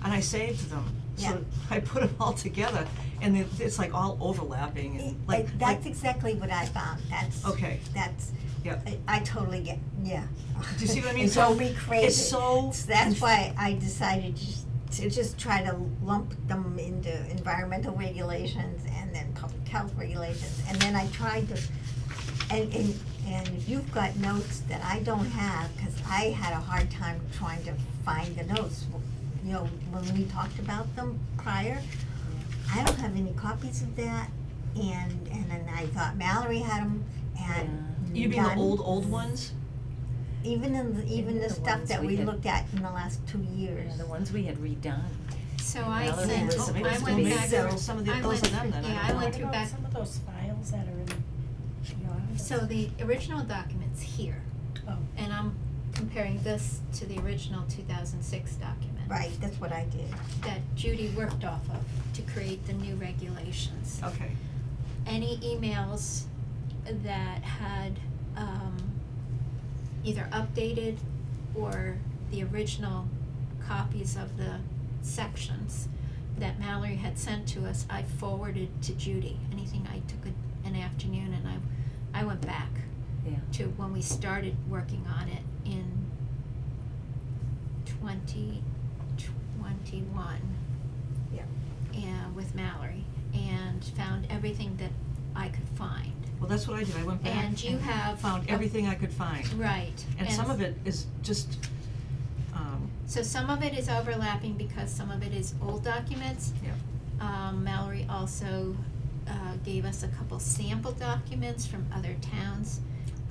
And I saved them, Yeah. so I put them all together, and it's like all overlapping and like. That's exactly what I found, Okay. that's, Yep. I totally get, yeah. Do you see what I mean? It So, drove me crazy. it's so That's why I decided to just try to lump them into environmental regulations and then public health regulations, and then I tried to, and if you've got notes that I don't have, cause I had a hard time trying to find the notes, you know, when we talked about them prior, I don't have any copies of that, and then I thought Mallory had them, and You mean the none. old ones? Even Even the the stuff ones that we we had- looked at in the last 2 years. Yeah, the ones we had redone. So And I Mallory sent, was Oh, maybe I it's went maybe back, there were some of the, I those went of them then, through- I yeah, don't know. I went through What about back, some of those files that are in your office? so the original document's here, Oh, and I'm comparing this to the original 2006 document. Right, that's what I did. That Judy worked off of to create the new regulations. Okay, Any emails that had, either updated or the original copies of the sections that Mallory had sent to us, I forwarded to Judy. Anything, I took an afternoon and I went back Yeah. to when we started working on it in 2021. Yeah. And with Mallory, and found everything that I could find. well, that's what I did, I went back And you have found everything I could find. Right. And some of it is just, So some of it is overlapping because some of it is old documents. Yeah. Mallory also gave us a couple sample documents from other towns,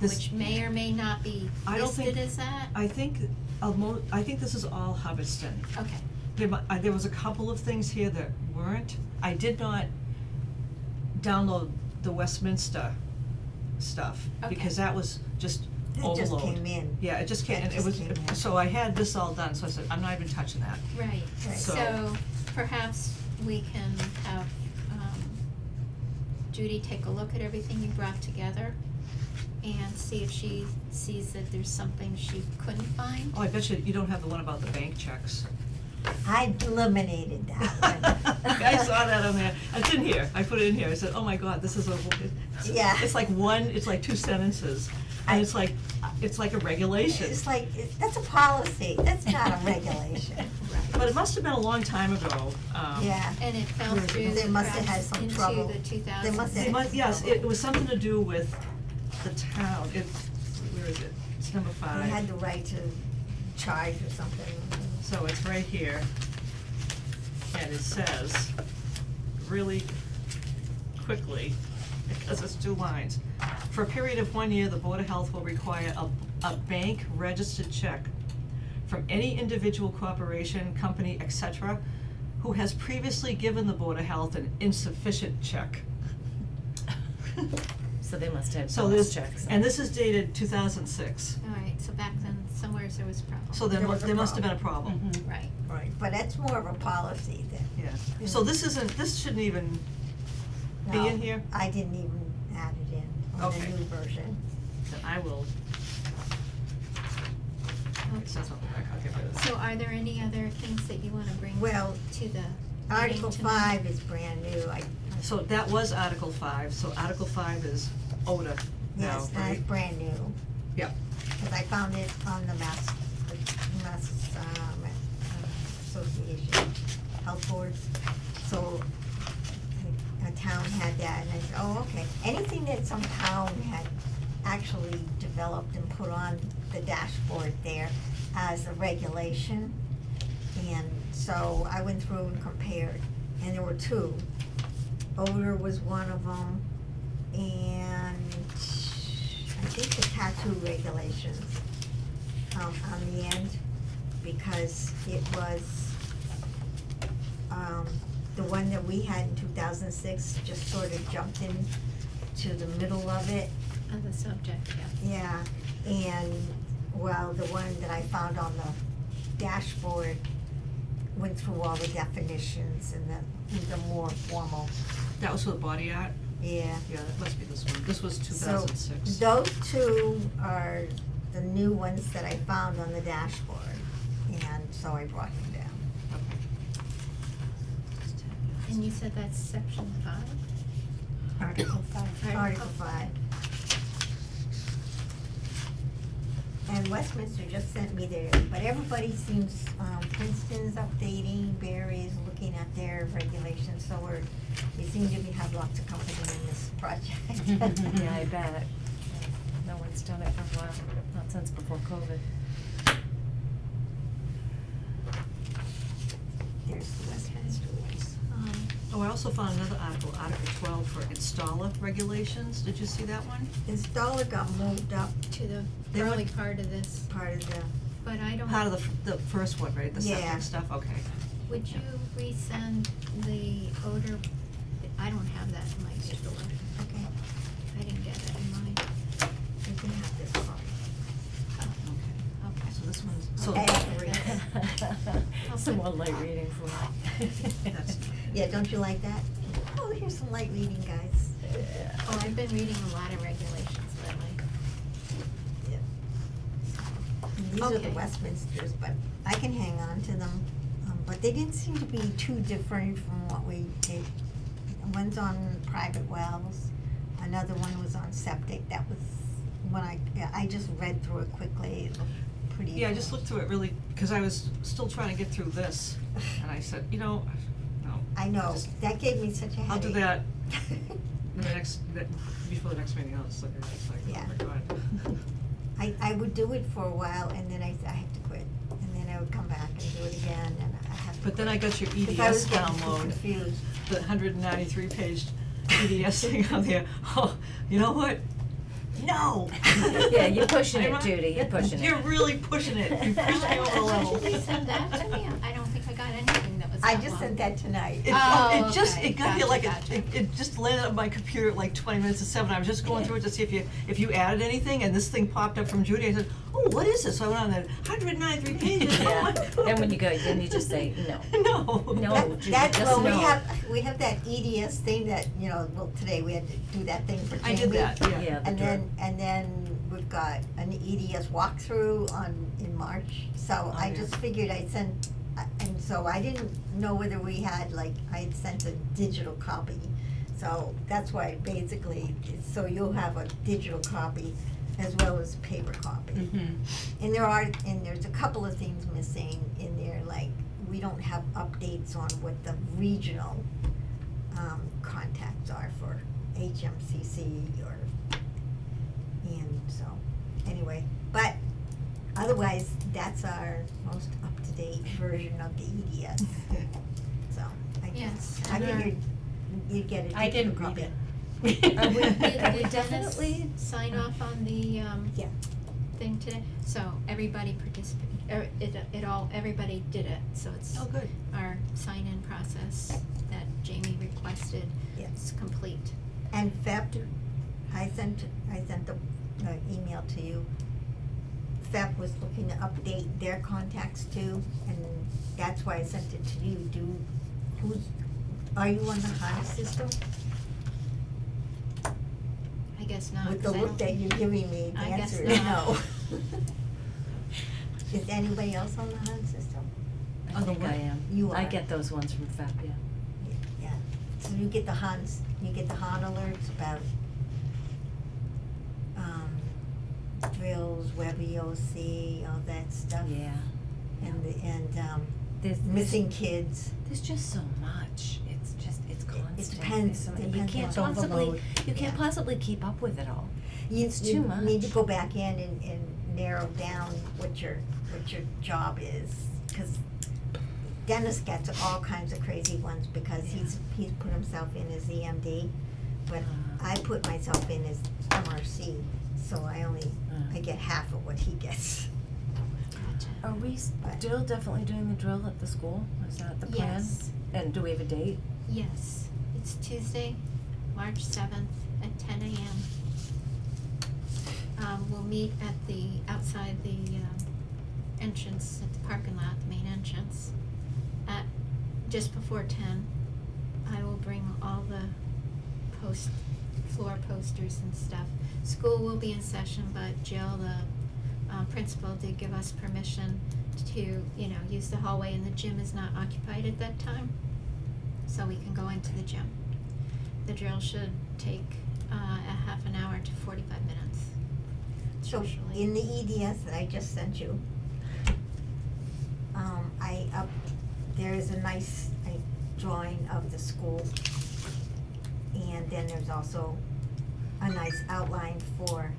This- which may or may not be I don't listed think- as that. I think, I think this is all Hubbardston. Okay, There was a couple of things here that weren't. I did not download the Westminster stuff, Okay. because that was just That overload. just came in. Yeah, it just came, That and it just was, came in. so I had this all done, so I said, I'm not even touching that. right. Right. So perhaps we can have Judy take a look at everything you brought together and see if she sees that there's something she couldn't find. Oh, I bet you don't have the one about the bank checks. I eliminated that one. I saw that on there. It's in here. I put it in here. I said, oh my God, this is Yeah. it's like it's like 2 sentences. And it's like a regulation. It's like, that's a policy, that's not a regulation. But it must have been a long time ago. Yeah, And it fell Where- through They the must have had cracks some into trouble. the 2000s. They must have It must, yes, it was something to do with the town. Where is it? It's number they 5. had the right to charge or something. So it's right here. And it says, really quickly, because it's 2 lines. For a period of 1 year, the Board of Health will require a bank registered check from any individual, corporation, company, etc., who has previously given the Board of Health an insufficient check. So they must have So those this, checks. and this is dated 2006. Alright, so back then, somewhere there was a problem. So There was a there must have been a problem. Mhm. Right. Right, but that's more of a policy than. Yeah. So this shouldn't even be No, in here? I didn't even add it in on the Okay. new version. Then I will. Okay, so that's not the back, I'll get rid of that. So are there any other things that you wanna bring Well, to the Article meeting tonight? 5 is brand new, So that was Article 5, so Article 5 is ODA now, yes, that's right? brand new, Yeah, cause I found it on the Mass Association Health Boards. So a town had that, and I said, oh, okay, anything that some town had actually developed and put on the dashboard there as a regulation. And so I went through and compared, and there were 2. Odor was one of them, and I think the tattoo regulations, on the end, because it was, the one that we had in 2006 just sort of jumped in to the middle of it. Of the subject, yeah. Yeah, and, well, the one that I found on the dashboard went through all the definitions and the more formal, that was for the body art? yeah. Yeah, that must be this one. This was So, 2006. those 2 are the new ones that I found on the dashboard, and so I brought them down. Okay. And you said that's section 5? Article 5. Article 5. And Westminster just sent me theirs, but everybody seems, Princeton's updating, Barry's looking at their regulations, so we seem to have lots of company in this project. Yeah, I bet. No one's done it for a while, not since before COVID. There's the Westminster ones. Oh, I also found another article, Article 12 for installer regulations. Did you see that one? Installer got moved up To the They early went- part of this, part of the, but I don't. Part of the first one, right? The Yeah. septic stuff, okay. Would you resend the odor? I don't have that in my paperwork. okay, I didn't get it in mine. you can have this one. Okay. Okay. So this one's, so. I have to read it. Some more light reading for me. That's- Yeah, don't you like that? Oh, here's some light reading, guys. Oh, I've been reading a lot of regulations lately. These are the Okay. Westminsters, but I can hang on to them. But they didn't seem to be too different from what we did. One's on private wells, another one was on septic. That was when I just read through it quickly. It looked pretty. Yeah, I just looked through it really, because I was still trying to get through this, and I said, you know, no. I know, just- that gave me such a headache. I'll do that the next, before the next meeting, I'll just look at it, it's like, Yeah. oh my god. I would do it for a while and then I have to quit. And then I would come back and do it again and I have to But then I quit. got your 'Cause I was EDS getting too download, confused. the 193-page EDS thing on there. Oh, you know what? No! Yeah, you're pushing it, I'm- Judy, you're pushing it. You're really pushing it, you pushed me over the level. Did you resend that to me? I don't think I got anything that was that I long. just sent that tonight. Oh, It just, okay. it got here Gotcha, like, gotcha. it just landed on my computer at like 20 minutes to 7, I was just going through it to see if you added anything, and this thing popped up from Judy, I said, oh, what is this? So I went on there, 193 pages, oh my god. Yeah, then when you go, then you just say, no. No. No. That- Judy, That's, just well, no. we have that EDS thing that, you know, well, today we had to do that thing for Jamie. I did that, yeah. Yeah, the And then we've got an EDS walkthrough in March, so I yeah. just figured I'd send, and so I didn't know whether we had, like, I had sent a digital copy. So that's why basically, so you'll have a digital copy as well as a paper copy. Mhm. And there's a couple of things missing in there, like, we don't have updates on what the regional, contacts are for HMCC or, and so, anyway, but otherwise, that's our most up-to-date version of the EDS. So, Yes, I and our- figured you'd get a I digital didn't read copy. it. Did Dennis Definitely- sign off on the, Yeah. thing today? So everybody participated, everybody did it, so it's Oh, good. our sign-in process that Jamie requested Yeah. is complete. And FEP, I sent the email to you. FEP was looking to update their contacts too, and that's why I sent it to you. Are you on the HANA system? I guess not, With 'cause the I look don't- that you're giving me, the I guess answer is no. not. Is anybody else on the HANA system? I On the think what? I am. You I are. get those ones from FAP, yeah. Yeah, so you get the HAN alerts about, drills, WebEOC, all that stuff. Yeah. There's Missing kids. There's just so much. It's constant. depends- There's so- depends You can't on possibly, overload. you can't Yeah. possibly keep up with it all. It's too You need to much. go back in and narrow down what your job is, cause Dennis gets all kinds of crazy ones because he's put himself in as EMD, but I put myself in as MRC, so I get half of what he gets. Gotcha. Are we But- still definitely doing the drill at the school? Is that the plan? Yes. And do we have a date? Yes, it's Tuesday, March 7th at 10 a.m. We'll meet at outside the entrance, at the parking lot, the main entrance, at just before 10. I will bring all the floor posters and stuff. School will be in session, but Jill, the principal, did give us permission to, use the hallway, and the gym is not occupied at that time, so we can go into the gym. The drill should take a half an hour to 45 minutes. So Usually. in the EDS that I just sent you, there is a nice drawing of the school, and then there's also a nice outline for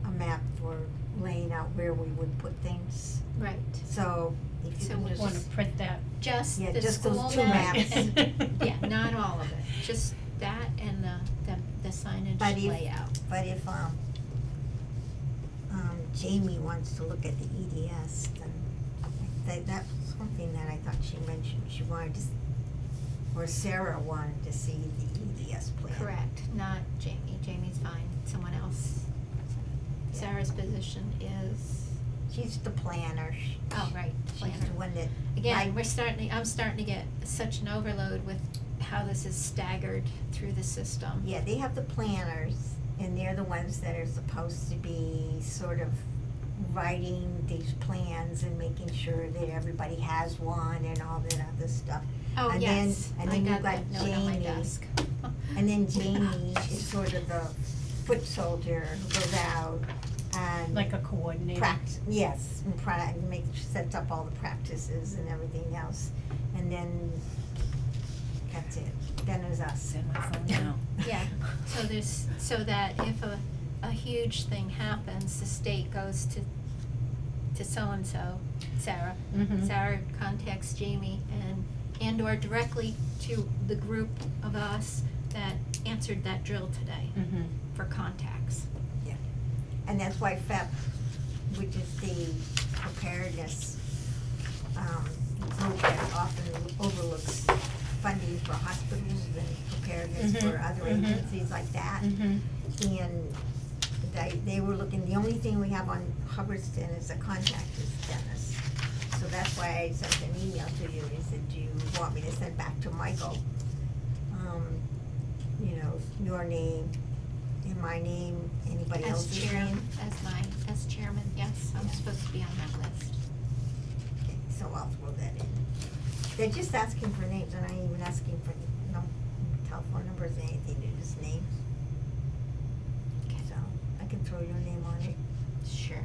a map for laying out where we would put things. Right. So if you So can we'll just. Wanna print that? Just Yeah, the just those school two map maps. and, yeah, not all of it, just that and the signage But if- layout. But if, Jamie wants to look at the EDS, then that's something that I thought she mentioned, she wanted to, or Sarah wanted to see the EDS plan. Correct, not Jamie, Jamie's fine, someone else. Sarah's position is, She's the planner. oh, right, She's the planner. one that. Again, I'm starting to get such an overload with how this is staggered through the system. Yeah, they have the planners, and they're the ones that are supposed to be sort of writing these plans and making sure that everybody has one and all that other stuff. Oh, And then- yes, and I then you got that got note on my Jamie. desk. And then Jamie is sort of the foot soldier who goes out and. Like a coordinator? Yes, and sets up all the practices and everything else, and then that's it, then there's us. It's in my phone now. Yeah, so that if a huge thing happens, the state goes to so-and-so, Sarah. Mhm. Sarah contacts Jamie and or directly to the group of us that answered that drill today Mhm. for contacts. And that's why FEP, which is the preparedness, group that often overlooks funding for hospitals and preparedness for Mhm, other mhm. agencies like that. Mhm. And they were looking, the only thing we have on Hubbardston is a contact is Dennis. So that's why I sent an email to you, is that, do you want me to send back to Michael? Your name and my name, anybody As else's chair, name? as chairman, yes, I'm Yeah. supposed to be on that list. Okay, so I'll throw that in. They're just asking for names, they're not even asking for, no telephone numbers or anything, they're just names. So, I can throw your name on it. Sure.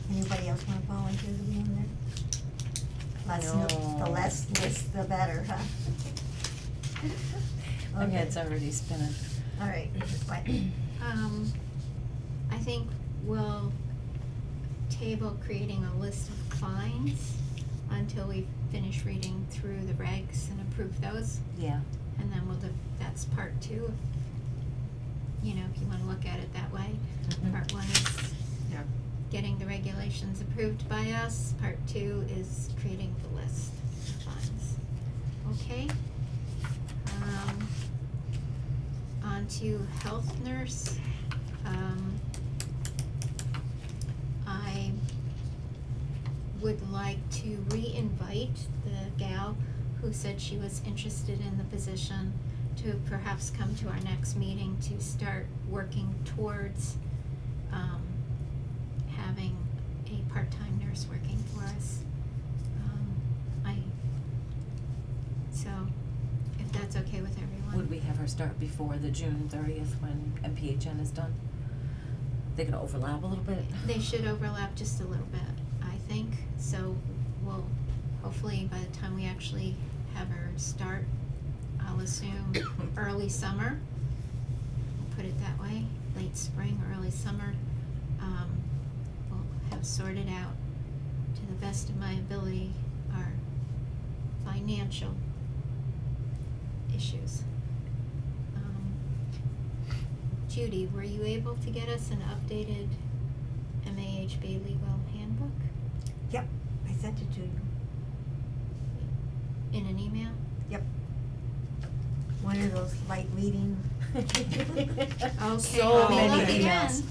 Anybody else wanna volunteer to be on there? The No. less list, the better, huh? My Okay. head's already spinning. All right, what? I think we'll table creating a list of fines until we finish reading through the regs and approve those. Yeah. And then that's part two, if you wanna look at it that way. Mhm. Part one is Yeah. getting the regulations approved by us. Part two is creating the list of fines. Okay? On to health nurse. I would like to re-invite the gal who said she was interested in the position to perhaps come to our next meeting to start working towards having a part-time nurse working for us. So if that's okay with everyone. Would we have her start before the June 30th when MPHN is done? They gonna overlap a little bit? They should overlap just a little bit, I think, so we'll, hopefully by the time we actually have her start, I'll assume early summer, we'll put it that way, late spring, early summer, we'll have sorted out, to the best of my ability, our financial issues. Judy, were you able to get us an updated MAHB legal handbook Yep, I sent it to you. in an email? Yep. One of those light reading. Okay, So let me many look again. emails.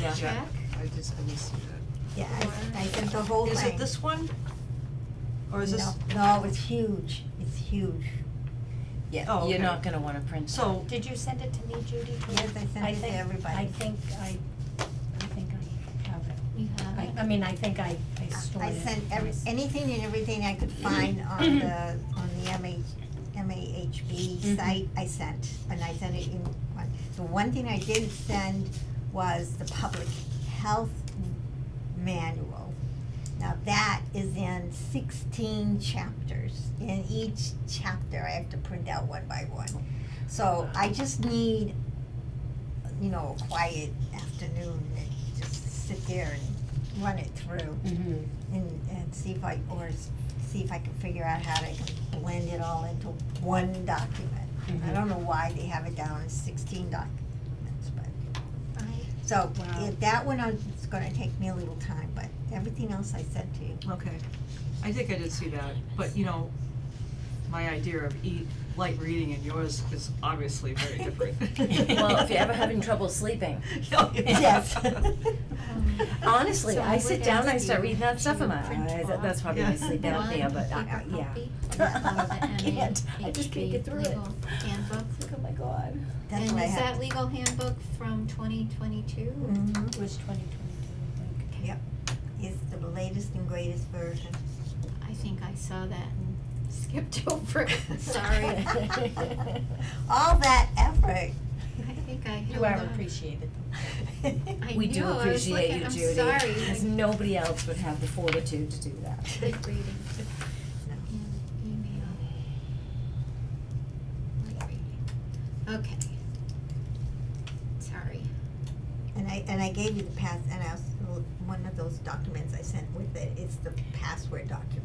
Yeah. Check. I didn't see that. Yeah, I sent the whole thing. Is it this one? Or is this? No, it's huge, it's huge. Yeah, Oh, you're okay. not gonna wanna print that. So, Did you send it to me, Judy? Yes, I sent it to everybody. I think I have it. You have it? I mean, I think I stored it. I sent Yes. anything and everything I could find on the MAHB Mhm. site, I sent, and I sent it in one. The one thing I didn't send was the public health manual. Now that is in 16 chapters. In each chapter, I have to print out one by one. So I just need, a quiet afternoon and just sit there and run it through and see if see if I can figure out how they can blend it all into one document. I don't know why they have it down as 16 documents, but, so, Wow. that one is gonna take me a little time, but everything else I said to you. Okay, I think I did see that, but you know, my idea of light reading and yours is obviously very different. Well, if you're ever having trouble sleeping. Yes. Honestly, So I I sit would down, I ask start you reading that stuff in my to print eyes, off that's probably Yeah. my sleep apnea, but One paper yeah. copy Yeah. of the I can't, I just can't get NHB through it. legal handbook. Oh my god. That's And what I is have. that legal handbook from 2022? Mhm. It was 2022, I think. Yep, it's the latest and greatest version. I think I saw that and skipped over it, sorry. All that effort. I think I You held are on. appreciated. I We knew, do I was appreciate looking- you, I'm Judy, sorry. because nobody else would have the fortitude to do that. Good reading. And email. Light reading. Okay. Sorry. And I gave you the and I also, one of those documents I sent with it, it's the password document.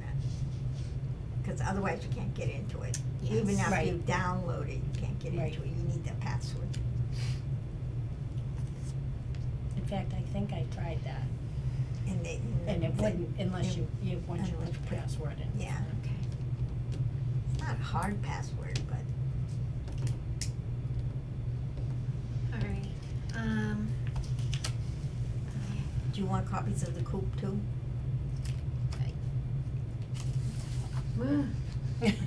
Cause otherwise you can't get into it. Even Yes. after Right. you download it, you can't get Right. into it, you need that password. In fact, I think I tried that, And they. and it wouldn't unless you, once you unless put the password in. Yeah, Okay. it's not a hard password, but Alright, do you want copies of the coop too?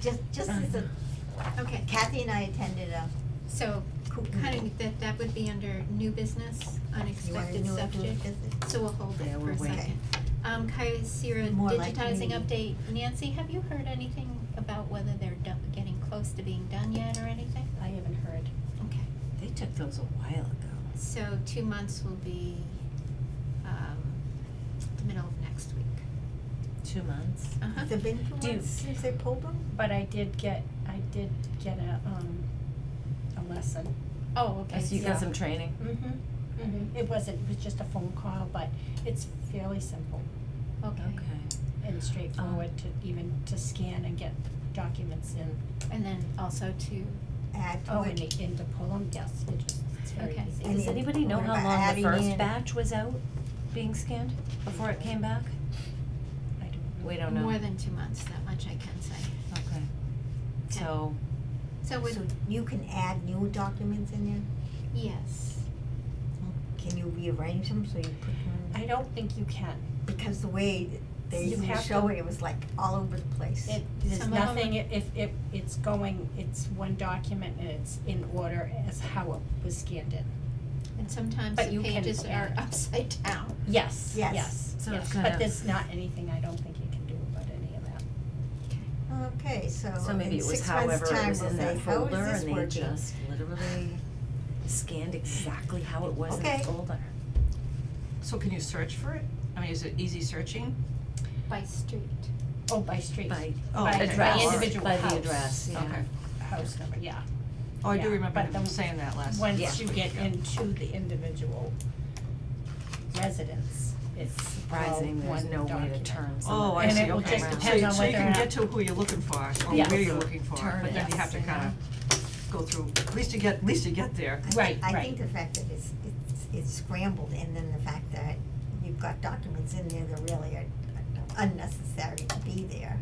Just as a, okay, Kathy and I attended a so coop kind meeting. of, that would be under new business, You want to unexpected know what subject, visit? so we'll hold it Yeah, for we're a waiting. second. Kysera, More like digitizing me. update, Nancy, have you heard anything about whether they're getting close to being done yet or anything? I haven't heard. Okay, They took those a while ago. so 2 months will be, the middle of next week. 2 months. Uh-huh. Has it been 2 Do you- months since they pulled them? But I did get a lesson. Oh, okay. So you Yeah. got some training? It was just a phone call, but it's fairly simple Okay, and straightforward to scan and get documents in. and then also to, Add to Oh, it? and to pull them, yes, it's very Okay. easy. And Does then anybody know what how about long the adding first in- batch was out being scanned before it came back? I don't know. We don't know. more than 2 months, that much I can say. Okay. So, So would, So you can add new documents in there? yes, Can you rearrange them so you put them? I don't think you can. Because the way they You used to have show to- it, it was like all over the place. There's Some of 'em- nothing, if it's going, it's one document and it's in order as how it was scanned in. and sometimes But the you can pages are add. upside down. Yes, Yes. yes, So yes, it's gonna- but there's not anything I don't think you can do about any of that. Okay, so so maybe in it was 6 months' however it time, was we'll in say, that how folder is this and they working? just literally scanned exactly how it was in Okay. the folder. So can you search for it? I mean, is it easy searching? By street. Oh, by street. By Oh, By okay. address, individual by house. the address, yeah. Okay. House number, yeah. Oh, I do Yeah, remember but him the- saying that last. Once Yeah. you get Yeah. into the individual residence, it's all Surprising, there's one no way to document. turn some Oh, of I And see, it will okay. just So depend you- on so you whether or can not- get to who you're looking for, or Yes. where you're looking for, Turn but then you it. have to kinda go through, at least you get there. Right, I right. think the fact that it's scrambled, and then the fact that you've got documents in there that really are unnecessary to be there.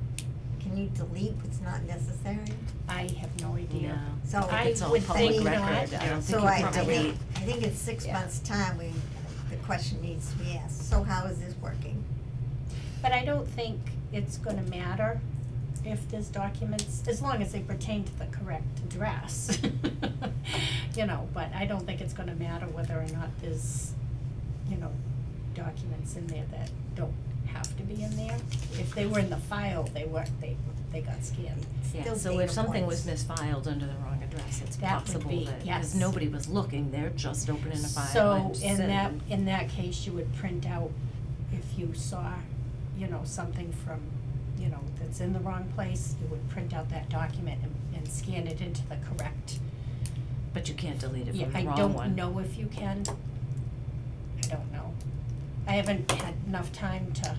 Can you delete what's not necessary? I have no idea. No. So I think I it's all would public think record, not. I don't think So you I can think, delete. I think in 6 Yeah. months' time, the question needs to be asked, so how is this working? But I don't think it's gonna matter if there's documents, as long as they pertain to the correct address. You know, but I don't think it's gonna matter whether or not there's, documents in there that don't have to be in there. If they were in the file, they got scanned. Yeah, Still so data if something was points. misfiled under the wrong address, it's That would possible be- that, yes. because nobody was looking, they're just opening a file So and sending. in that case, you would print out, if you saw, something from, that's in the wrong place, you would print out that document and scan it into the correct. But you can't delete it Yeah, from I the wrong don't one. know if you can. I don't know. I haven't had enough time to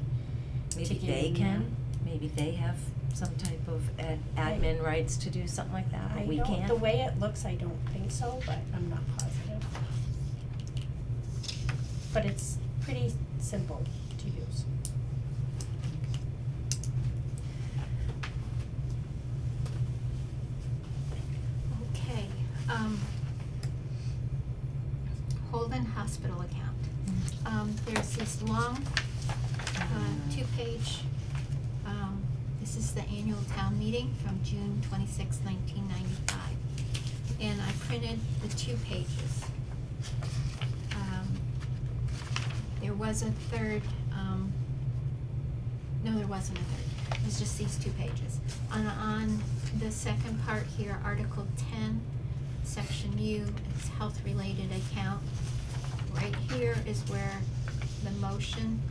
Maybe get they in can, maybe they have some type of admin rights to do something like that, but we can't. The way it looks, I don't think so, but I'm not positive. But it's pretty simple to use. Okay, Holden Hospital account. There's this long, two-page, this is the annual town meeting from June 26, 1995. And I printed the 2 pages. There was a third, no, there wasn't a third. It was just these 2 pages. On the second part here, Article 10, Section U, it's health-related account. Right here is where the motion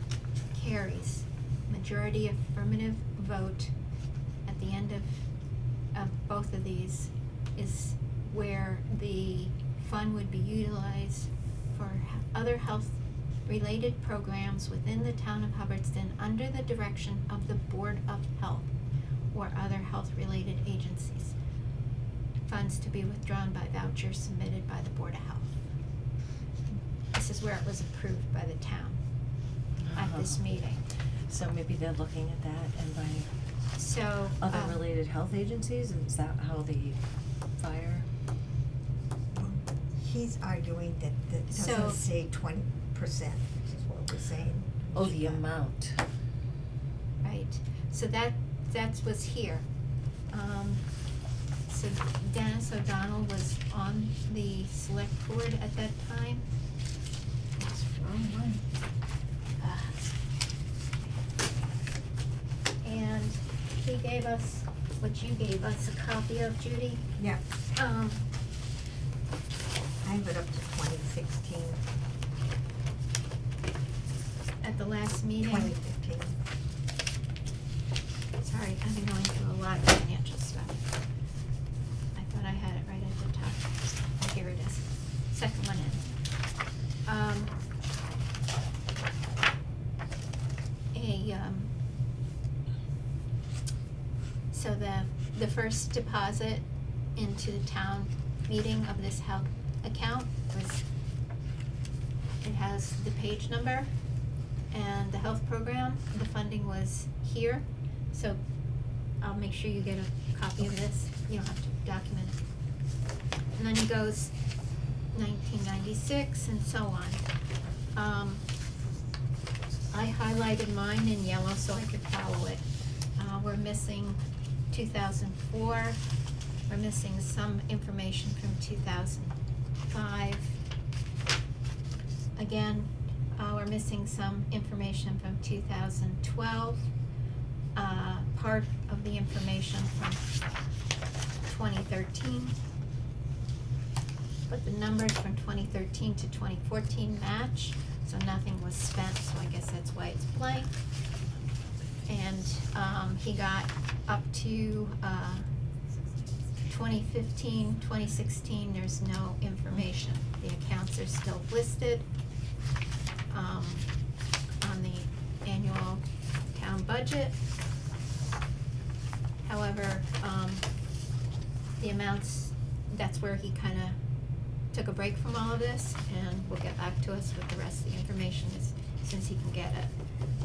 carries. Majority affirmative vote at the end of both of these is where the fund would be utilized for other health-related programs within the town of Hubbardston under the direction of the Board of Health or other health-related agencies. Funds to be withdrawn by vouchers submitted by the Board of Health. This is where it was approved by the town at this meeting. So maybe they're looking at that and by So, other related health agencies, and is that how the fire? He's arguing that that So- doesn't say 20%, which is what we're saying. Oh, the amount. right, so that's what's here. So Dennis O'Donnell was on the select board at that time. That's the wrong one. And he gave us what you gave us, a copy of, Judy. Yeah, Um, I have it up to 2016, at the last meeting. 2015. Sorry, I've been going through a lot of financial stuff. I thought I had it right at the top. Oh, here it is. Second one in. So the first deposit into the town meeting of this health account was, it has the page number and the health program. The funding was here, so I'll make sure you get a copy of this. You don't have to document it. And then it goes 1996 and so on. I highlighted mine in yellow so I could follow it. We're missing 2004. We're missing some information from 2005. Again, we're missing some information from 2012. Part of the information from 2013. But the numbers from 2013 to 2014 match, so nothing was spent, so I guess that's why it's blank. And he got up to 2015, 2016, there's no information. The accounts are still listed on the annual town budget. However, the amounts, that's where he kinda took a break from all of this and will get back to us with the rest of the information as soon as he can get it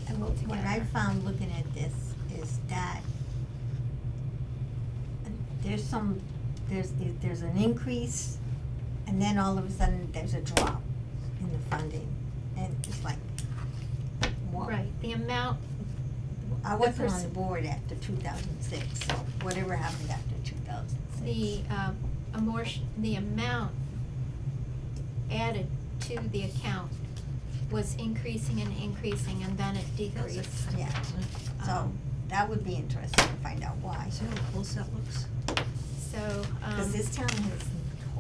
And pulled what I together. found looking at this is that there's an increase, and then all of a sudden there's a drop in the funding, and it's like, what? Right, the amount, I the wasn't on the board after 2006, so whatever happened after 2006. the amount added to the account was increasing and then it decreased. Yeah, so Um, that would be interesting to find out why. See how close that looks? So, Because this town has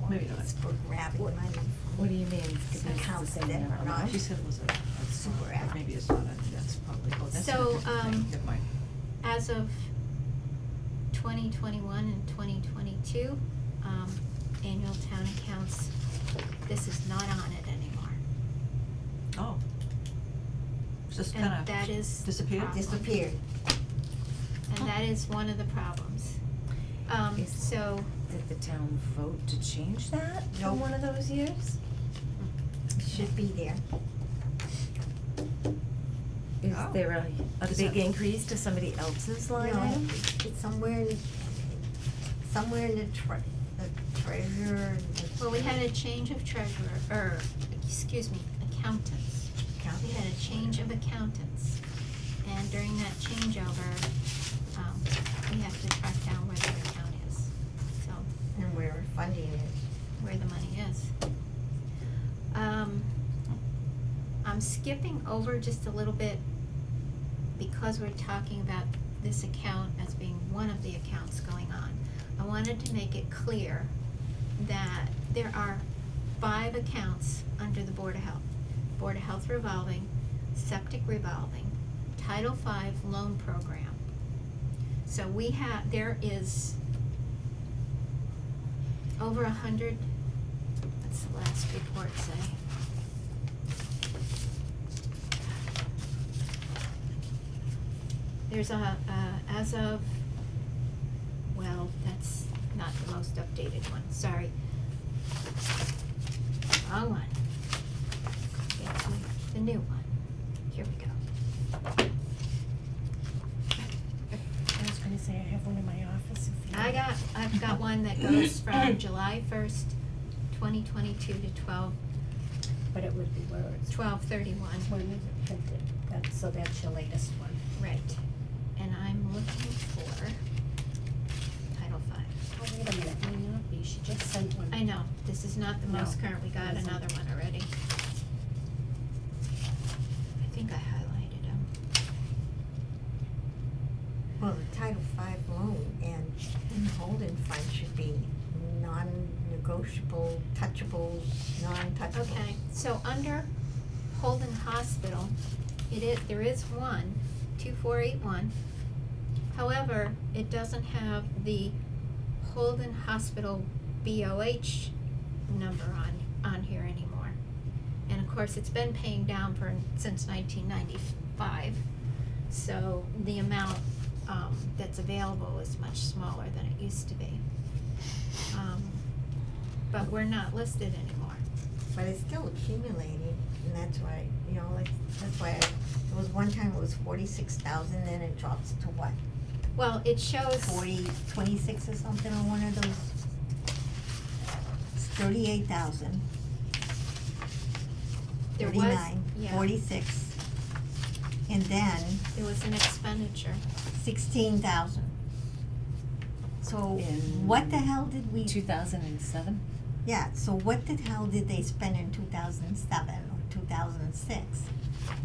Maybe not. notorious for grabbing What- money. What do you mean? Some accounts that are not. She said it was a Super or active. maybe it's not, that's probably, oh, that's a So, different thing, never mind. as of 2021 and 2022, annual town accounts, this is not on it anymore. Oh, Just And kinda that is the disappeared? problem. Disappeared. And that is one of the problems. Is- So, Did the town vote to change that Nope. from one of those years? Should be there. Is Oh. there a Is big that- increase to somebody else's line No, item? it's somewhere in the treasurer. well, we had a change of treasurer, or, excuse me, accountants. We had a change of accountants, and during that changeover, we have to track down where that account is, so, And we're funding it. where the money is. I'm skipping over just a little bit because we're talking about this account as being one of the accounts going on. I wanted to make it clear that there are 5 accounts under the Board of Health. Board of Health revolving, septic revolving, Title V loan program. So there is over 100, what's the last report say? There's as of, well, that's not the most updated one, sorry. Wrong one. Get to the new one. Here we go. I was gonna say, I have one in my office if you. I've got one that goes from July 1st, 2022 to But it would be where it's. 12/31. When is it printed? So that's your latest one. Right. And I'm looking for Title V. Oh, wait a minute, may not be, she just sent one. I know, this is not the most No, current, we got it isn't. another one already. I think I highlighted them. Well, the Title V loan and Holden Fund should be non-negotiable, touchable, non-touchable. Okay, so under Holden Hospital, there is one, 2481. However, it doesn't have the Holden Hospital BOH number on here anymore. And of course, it's been paying down since 1995. So the amount that's available is much smaller than it used to be. But we're not listed anymore. But it's still accumulating, and that's why, that's why there was one time it was 46,000, then it drops to what? Well, it shows. 26 or something on one of those. It's 38,000. There was, 39, yeah. 46, and then There was an expenditure. 16,000. So In what the hell did we? 2007? Yeah. So what the hell did they spend in 2007 or 2006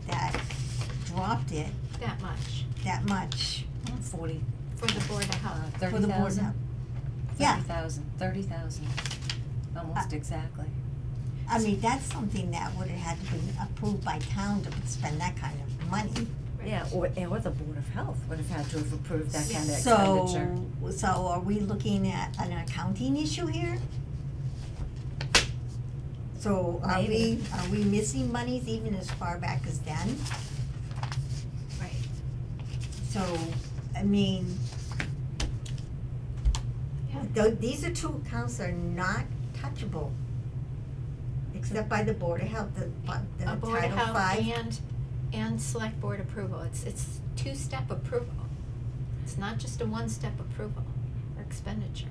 that dropped it That much that much 40, for the Board of Health. for the Board of 30,000? Health? Yeah. 30,000, almost exactly. I mean, that's something that would have had to be approved by town to spend that kind of money. Yeah, or the Board of Health would have had to have approved that kind of So, expenditure. so are we looking at an accounting issue here? So are Maybe. we missing monies even as far back as then? Right. So, I mean, Yeah. these are 2 accounts that are not touchable. Except by the Board of Health, the A Board of Title Health V. and Select Board approval. It's 2-step approval. It's not just a 1-step approval or expenditure.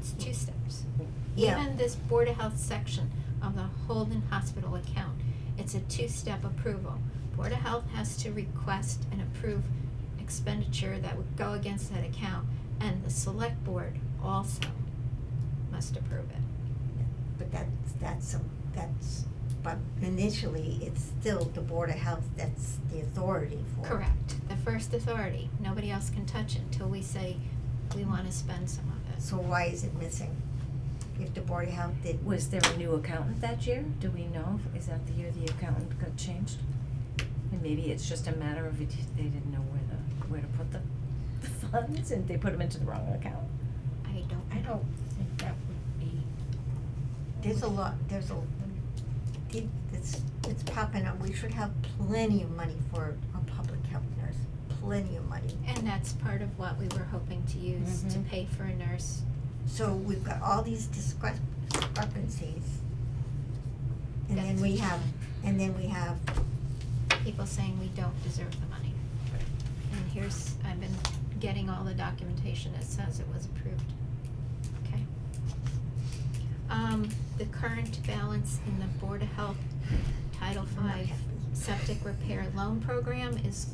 It's 2 steps. Yeah. Even this Board of Health section of the Holden Hospital account, it's a 2-step approval. Board of Health has to request and approve expenditure that would go against that account, and the Select Board also must approve it. But but initially, it's still the Board of Health that's the authority for it. Correct, the first authority. Nobody else can touch it until we say we wanna spend some of it. So why is it missing? If the Board of Health did, Was there a new accountant that year? Do we know? Is that the year the accountant got changed? And maybe it's just a matter of they didn't know where to put the funds and they put them into the wrong account. I don't I don't think that would be. there's it's popping up, we should have plenty of money for a public health nurse, plenty of money. And that's part of what we were hoping to use to Mhm. pay for a nurse. So we've got all these discrepancies. And then we have, People saying we don't deserve the money. And here's, I've been getting all the documentation that says it was approved. Okay. The current balance in the Board of Health Title I'm not V happy. septic repair loan program is,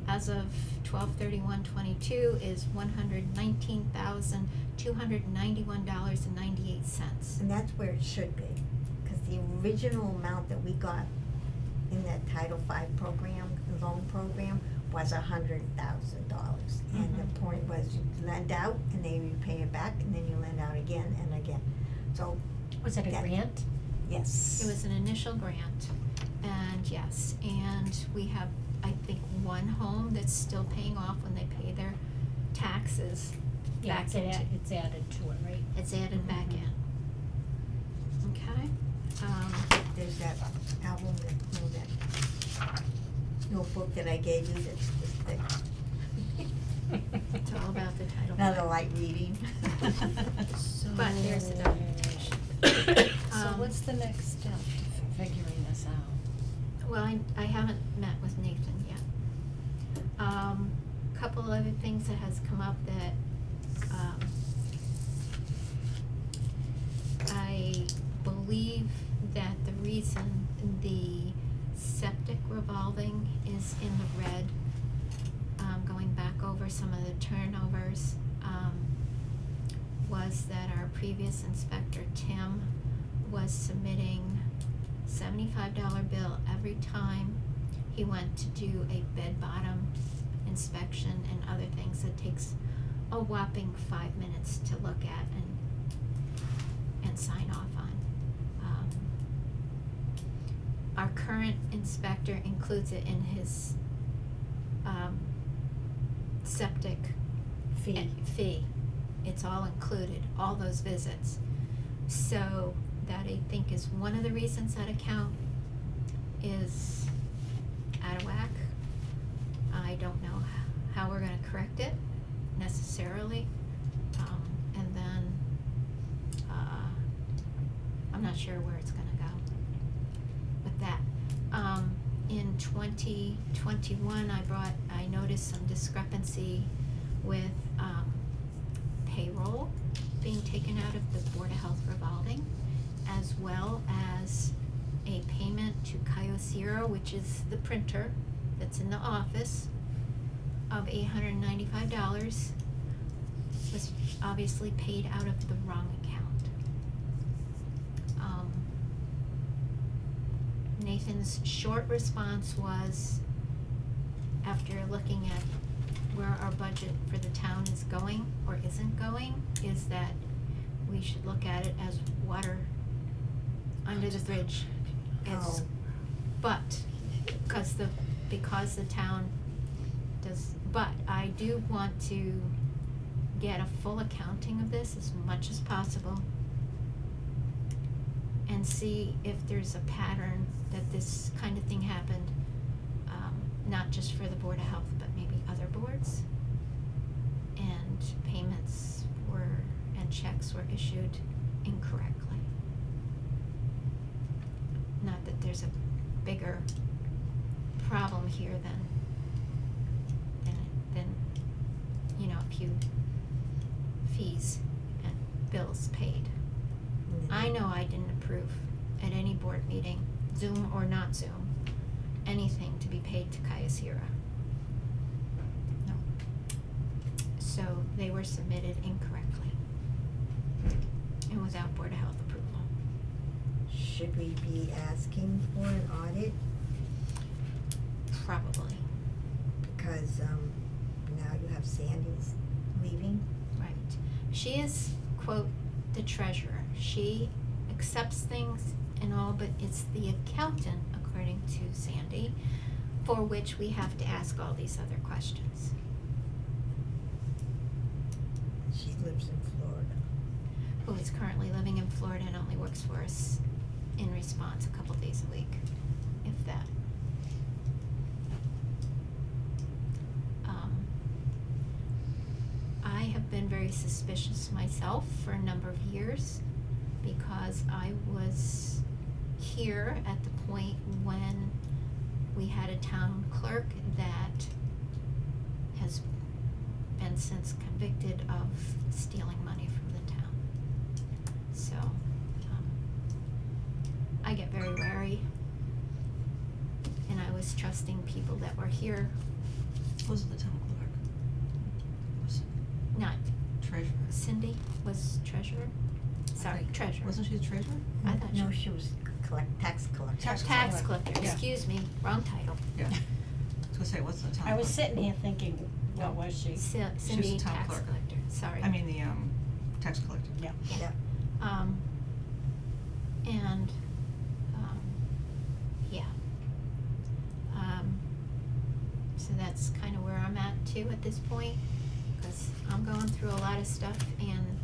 as of 12/31/22, is $119,291.98. and that's where it should be, cause the original amount that we got in that Title V program, the loan program, was $100,000. And the point was you lend out and then you pay it back and then you lend out again and again. So, Was it a That- grant? yes. It was an initial grant, and yes, and we have, I think, one home that's still paying off when they pay their taxes Yeah, back it's into. it's added to it, right? It's added back Mhm. in. Okay, There's that album that, that notebook that I gave you that's this thick. it's all about the Title V. Another light reading. But there's the documentation. So what's the next step to figuring this out? Well, I haven't met with Nathan yet. Couple other things that has come up that, I believe that the reason the septic revolving is in the red, going back over some of the turnovers, was that our previous inspector, Tim, was submitting $75 bill every time he went to do a bed bottom inspection and other things that takes a whopping 5 minutes to look at and sign off on. Our current inspector includes it in his septic fee. It's all included, all those visits. So that I think is one of the reasons that account is out of whack. I don't know how we're gonna correct it necessarily. And then, I'm not sure where it's gonna go with that. In 2021, I noticed some discrepancy with, payroll being taken out of the Board of Health revolving, as well as a payment to Kyocera, which is the printer that's in the office, of $895, was obviously paid out of the wrong account. Nathan's short response was, after looking at where our budget for the town is going or isn't going, is that we should look at it as water under the bridge. It's, Oh. but, because the town does, but I do want to get a full accounting of this as much as possible and see if there's a pattern that this kind of thing happened, not just for the Board of Health, but maybe other boards. And payments and checks were issued incorrectly. Not that there's a bigger problem here than a few fees and bills paid. I know I didn't approve at any board meeting, Zoom or not Zoom, anything to be paid to Kyocera. No. So they were submitted incorrectly and without Board of Health approval. Should we be asking for an audit? Probably, Because, now you have Sandy's leaving. right. She is, quote, the treasurer. She accepts things and all, but it's the accountant, according to Sandy, for which we have to ask all these other questions. She lives in Florida. Who is currently living in Florida and only works for us in response, a couple days a week, if that. I have been very suspicious myself for a number of years because I was here at the point when we had a town clerk that has been since convicted of stealing money from the town. So, I get very wary, and I was trusting people that were here, Was the town clerk? Was not treasurer? Cindy was treasurer, sorry, think- treasurer. Wasn't she the treasurer? I thought No, she- she was tax collector. Tax Tax collector, collector, yeah. excuse me, wrong title. Yeah. I was gonna say, what's the town clerk? I was sitting here thinking, what No. was she? Cindy, town tax clerk. collector, sorry. I mean, the, tax collector. Yeah. Yeah. And, yeah. So that's kind of where I'm at too at this point, cause I'm going through a lot of stuff and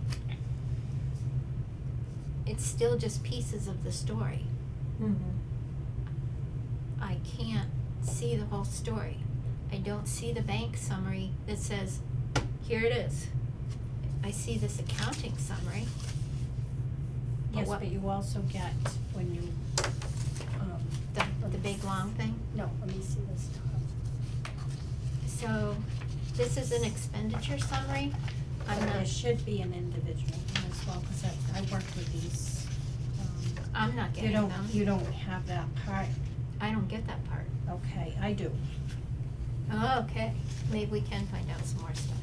it's still just pieces of the story. Mm-hmm. I can't see the whole story. I don't see the bank summary that says, here it is. I see this accounting summary. But Yes, what- but you also get when you, The big long thing. no, let me see this top. So, this is an expenditure summary. I'm But there not, should be an individual one as well, cause I worked with these, I'm not you getting don't, them. you don't have that part, I don't get that part. okay, I do. Oh, okay, maybe we can find out some more stuff.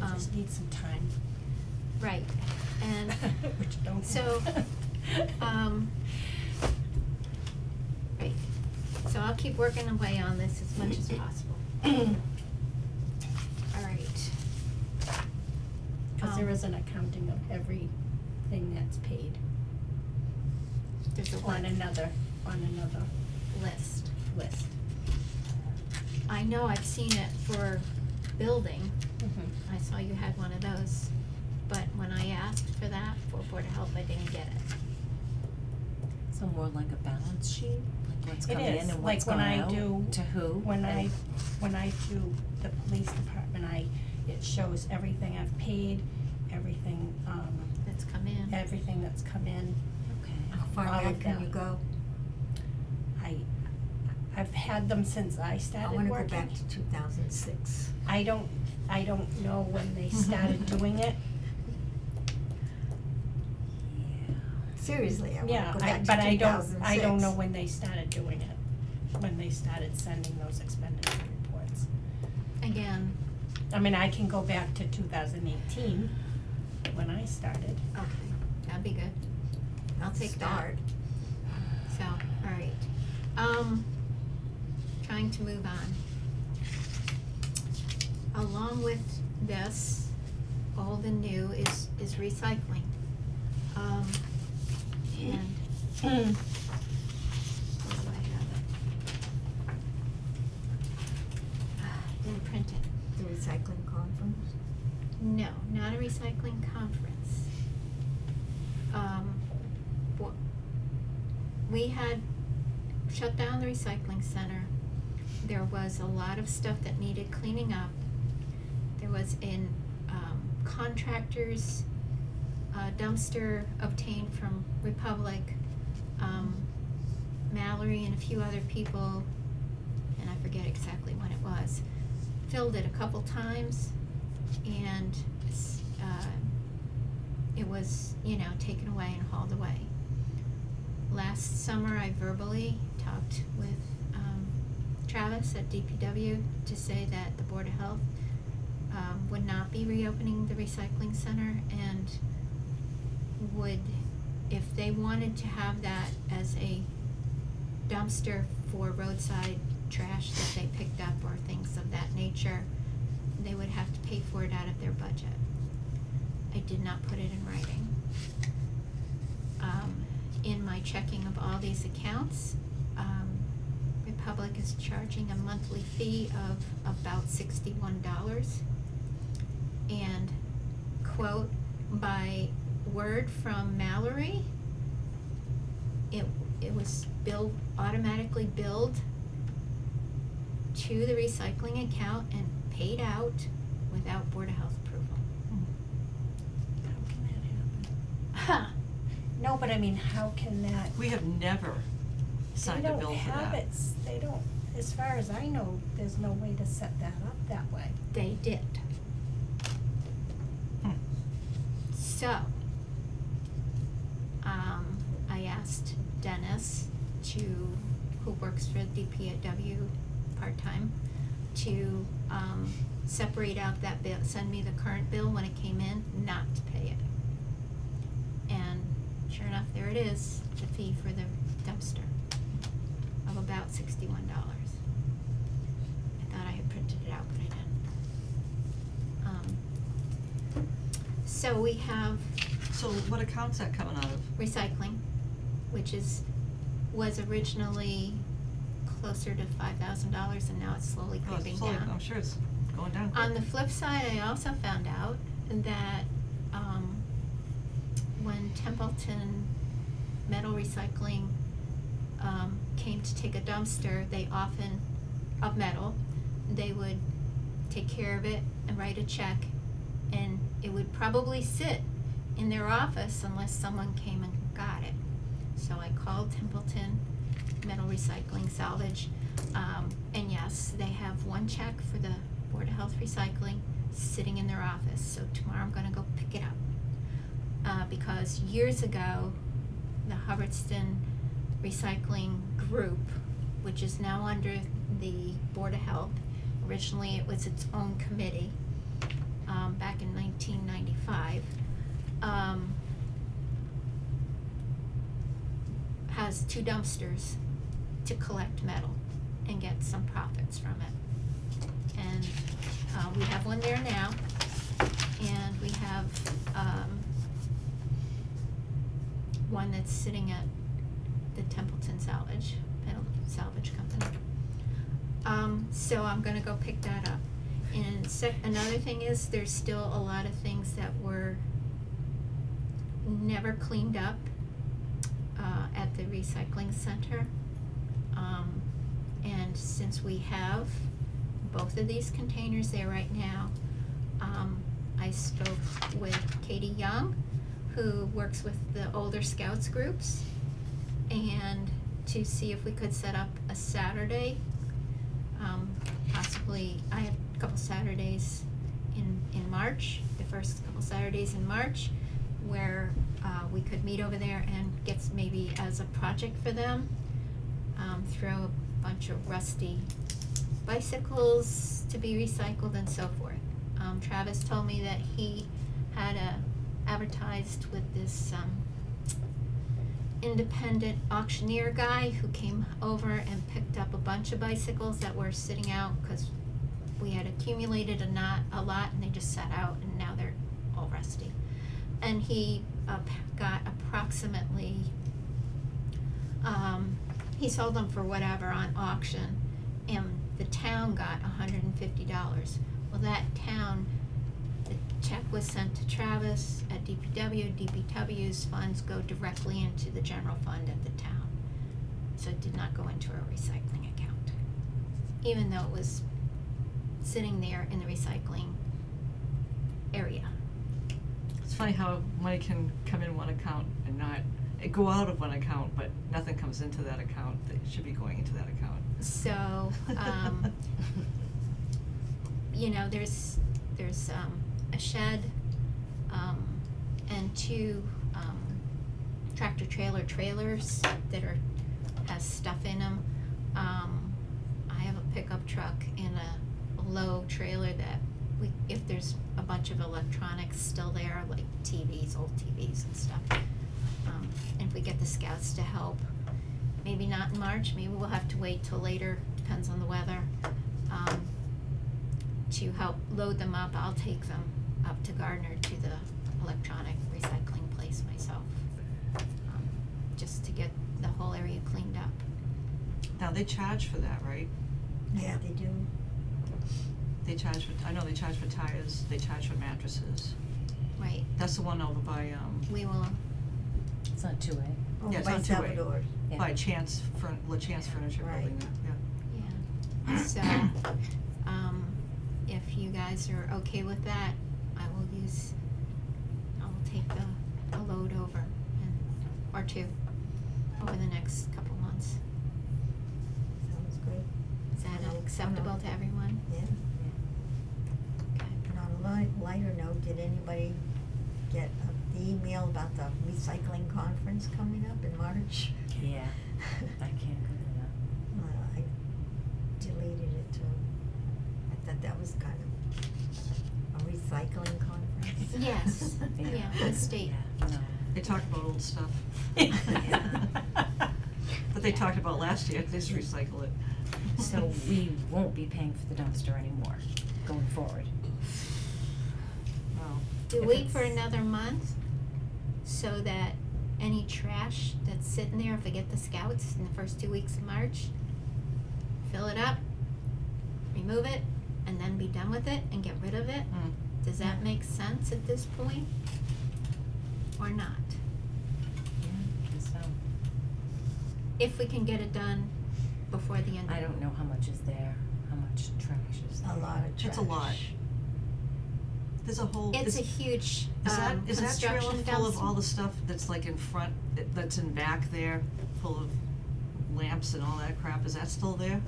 I just need some time. Right, and, Which I don't so, have. right, so I'll keep working away on this as much as possible. All right. Cause there is an accounting of everything that's paid There's a on another list. list. I know I've seen it for building. Mm-hmm. I saw you had one of those, but when I asked for that for Board of Health, I didn't get it. So more like a balance sheet, like what's It coming is, in and like what's when going I out, do- to who? When and- I do the police department, it shows everything I've paid, everything, That's come in. everything that's come in. Okay. How far All back of can them. you go? I've had them since I I started wanna working. go back to 2006. I don't know when they started doing it. Yeah. Seriously, I wanna Yeah, go back to but 2006. I don't know when they started doing it, when they started sending those expenditure reports. Again, I mean, I can go back to 2018, when I started. okay, that'd be good. I'll take that. Start. So, all right. Trying to move on. Along with this, old and new is recycling. And where do I have it? Didn't print it. The recycling conference. No, not a recycling conference. wha- We had shut down the recycling center. There was a lot of stuff that needed cleaning up. There was an contractor's dumpster obtained from Republic. Mallory and a few other people, and I forget exactly when it was, filled it a couple times, and it was, taken away and hauled away. Last summer, I verbally talked with Travis at DPW to say that the Board of Health would not be reopening the recycling center and would, if they wanted to have that as a dumpster for roadside trash that they picked up or things of that nature, they would have to pay for it out of their budget. I did not put it in writing. In my checking of all these accounts, Republic is charging a monthly fee of about $61. And quote, by word from Mallory, it was automatically billed to the recycling account and paid out without Board of Health approval. How can that happen? Ha! No, but I mean, how can that, We have never signed a bill for that. They don't, as far as I know, there's no way to set that up that way. They did. Hmm. So, I asked Dennis who works for DPW part-time, to, separate out that bill, send me the current bill when it came in, not to pay it. And sure enough, there it is, the fee for the dumpster of about $61. I thought I had printed it out, but I didn't. So we have So what account's that coming out of? recycling, which was originally closer to $5,000 and now it's slowly Oh, it's creeping slowly- down. I'm sure it's going down. On the flip side, I also found out that, when Templeton Metal Recycling, came to take a dumpster, they often, of metal, they would take care of it and write a check, and it would probably sit in their office unless someone came and got it. So I called Templeton Metal Recycling Salvage, and yes, they have one check for the Board of Health Recycling sitting in their office, so tomorrow I'm gonna go pick it up. Because years ago, the Hubbardston Recycling Group, which is now under the Board of Health, originally it was its own committee, back in 1995, has 2 dumpsters to collect metal and get some profits from it. And, we have one there now, and we have, one that's sitting at the Templeton Metal Salvage Company. So I'm gonna go pick that up. And another thing is, there's still a lot of things that were never cleaned up, at the recycling center. And since we have both of these containers there right now, I spoke with Katie Young, who works with the older scouts groups, and to see if we could set up a Saturday, possibly, I have a couple Saturdays in March, the first couple Saturdays in March, where, we could meet over there and get maybe as a project for them, throw a bunch of rusty bicycles to be recycled and so forth. Travis told me that he had advertised with this, independent auctioneer guy who came over and picked up a bunch of bicycles that were sitting out, cause we had accumulated a lot and they just sat out and now they're all rusty. And he, got approximately, he sold them for whatever on auction, and the town got $150. Well, that town, the check was sent to Travis at DPW. DPW's funds go directly into the general fund at the town. So it did not go into a recycling account, even though it was sitting there in the recycling area. It's funny how money can come in one account and not, it go out of one account, but nothing comes into that account that should be going into that account. So, you know, there's a shed, and 2, tractor trailer trailers that has stuff in them. I have a pickup truck and a low trailer that if there's a bunch of electronics still there, like TVs, old TVs and stuff. And if we get the scouts to help, maybe not in March, maybe we'll have to wait till later, depends on the weather, to help load them up. I'll take them up to Gardner to the electronic recycling place myself, just to get the whole area cleaned up. Now, they charge for that, right? Yeah, they do. They charge for, I know they charge for tires, they charge for mattresses. Right, That's the one over by, we will, It's not 2A. over Yeah, it's by on two-way. Salvador. Yeah. By Chance La Chance Furniture Right. Building there, yeah. Yeah, so, if you guys are okay with that, I will take the load over or two over the next couple months. Sounds good. Is that No, acceptable no. to everyone? Yeah. Okay. And on a lighter note, did anybody get the email about the recycling conference coming up in March? Yeah, I can't go to that. I deleted it too. I thought that was kind of a recycling conference. Yes, yeah, the state. Yeah, no. They talked about old stuff. Yeah. That they talked about last year, they just recycle it. So we won't be paying for the dumpster anymore going forward. Wow. Do If wait for it's- another month so that any trash that's sitting there, if they get the scouts in the first 2 weeks of March, fill it up, remove it, and then be done with it and get rid of it. Mm. Does that make sense at this point? Or not? Yeah, guess so. If we can get it done before the end of I don't know how much is there, how much trash is there. A lot of trash. It's a lot. There's a whole, It's a huge is that trailer construction full of dumpster. all the stuff that's like in front, that's in back there, full of lamps and all that crap, is that still there?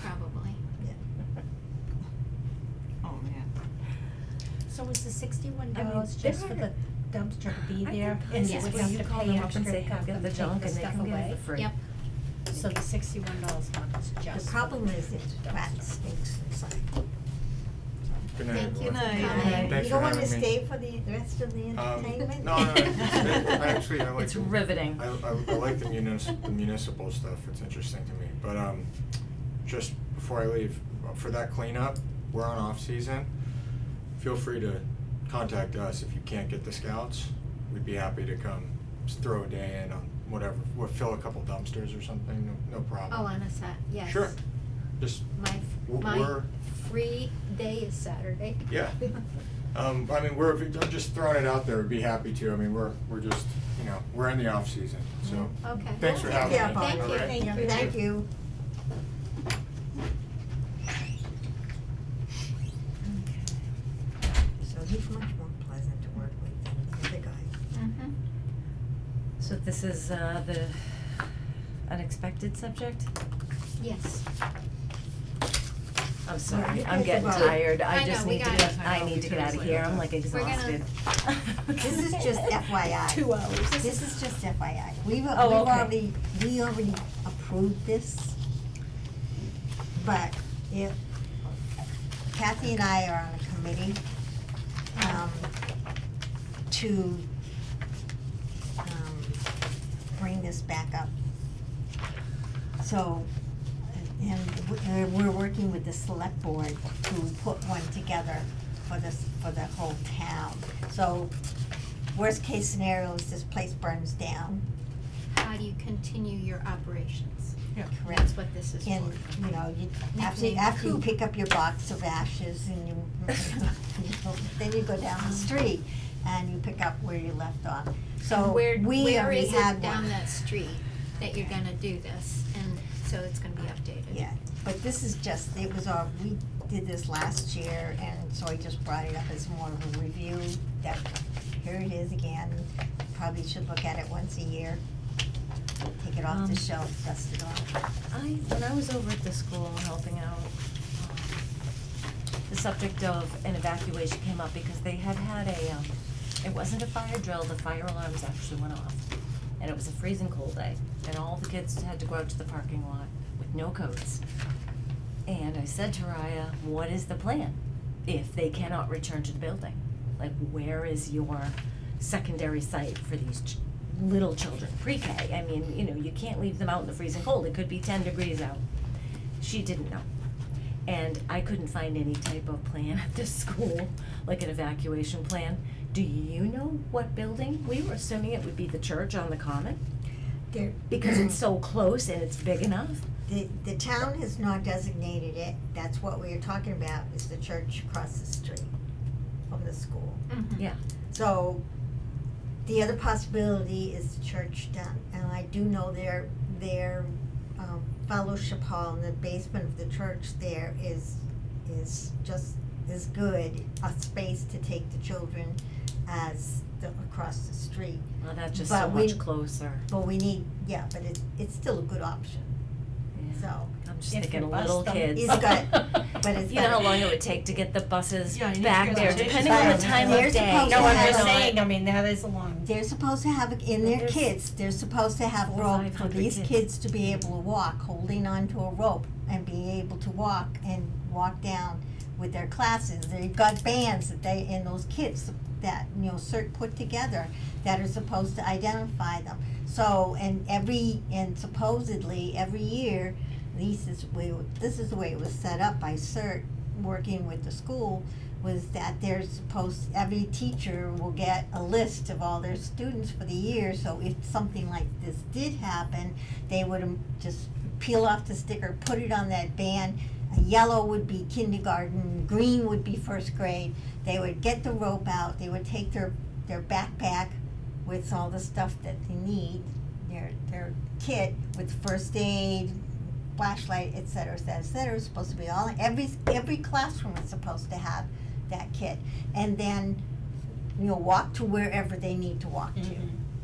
Probably. Oh, man. So is the $61 I mean, just for there the dumpster to be I there, think and this you is would where have you to call pay them up extra and to say, have "Come get them the take junk," the and they stuff come get it away? for free. Yep. So the $61 month is just. The problem is it rats stinks inside. Good night, Thank you everyone. for Good night. coming. Thanks You for don't wanna having me. stay for the rest of the entertainment? No, I actually, I like It's the- riveting. I like the municipal stuff, it's interesting to me, but, just before I leave, for that cleanup, we're on off-season. Feel free to contact us if you can't get the scouts, we'd be happy to come, just throw a day in on whatever, we'll fill a couple dumpsters or something, no problem. Oh, on a Sat, yes. Sure, just, My we're, free day is Saturday. yeah. I mean, I'm just throwing it out there, we'd be happy to, I mean, we're just, we're in the off-season, so. Okay. Thanks for having me. Yeah, Thank Bob. you. Alright. Yeah, thank you. So he's much more pleasant to work with than the other guy. Mm-hmm. So this is the unexpected subject? Yes. I'm sorry, Yeah, I'm it's getting about- tired, I I know, just we need to got get, it. I I know, need to me get too, out it's of like here, that. I'm like We're gonna- exhausted. This is just FYI. 2 hours. This is just FYI. Oh, okay. We already approved this. But if Kathy and I are on a committee, to, bring this back up. So, and we're working with the select board to put one together for the whole town. So, worst case scenario is this place burns down. How do you continue your operations? Yeah. Correct. That's what this is for. And, after Nickname you Coop. pick up your box of ashes and you, then you go down the street and you pick up where you left off. So Where we already is had it down one. that street that you're gonna do this, and so it's gonna be updated? Yeah, but this is just, we did this last year, and so I just brought it up as more of a review, that here it is again, probably should look at it once a year. Take it off the shelf, dust it off. When I was over at the school helping out, the subject of an evacuation came up because they had it wasn't a fire drill, the fire alarms actually went off. And it was a freezing cold day, and all the kids had to go out to the parking lot with no coats. And I said to Raya, what is the plan if they cannot return to the building? Like, where is your secondary site for these little children, pre-K? I mean, you can't leave them out in the freezing cold, it could be 10 degrees out. She didn't know. And I couldn't find any type of plan at the school, like an evacuation plan. Do you know what building? We were assuming it would be the church on the common, There, because it's so close and it's big enough. the town has not designated it, that's what we are talking about, is the church across the street from the school. Mhm. Yeah. So, the other possibility is the church down, and I do know their fellowship hall in the basement of the church there is just as good a space to take the children as across the street. Well, that's just But so we- much closer. But we need, yeah, but it's still a good option, Yeah. so. I'm just If thinking you bus little them. kids. It's got- but it's You know how got- long it would take to get the buses Yeah, you need back to get there, the depending on the stations. time They're of day. supposed No, to I'm have just a- saying, I mean, that is a long. They're supposed to have, in their There's kids, they're supposed to have 400 or rope for 500 these kids. kids to be able to walk, holding onto a rope and being able to walk down with their classes. They've got bands and those kids that, CERT put together that are supposed to identify them. So, and supposedly every year, this is the way it was set up by CERT, working with the school, was that every teacher will get a list of all their students for the year, so if something like this did happen, they would just peel off the sticker, put it on that band. Yellow would be kindergarten, green would be first grade. They would get the rope out, they would take their backpack with all the stuff that they need, their kit with first aid, flashlight, et cetera, supposed to be every classroom is supposed to have that kit. And then, walk to wherever they need to walk to.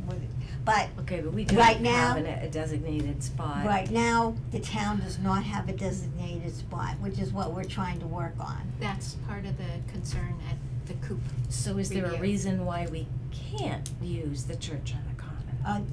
with it. But Okay, but we do Right have now- a designated spot. right now, the town does not have a designated spot, which is what we're trying to work on. That's part of the concern at the coop. So is there a Review. reason why we can't use the church on the common?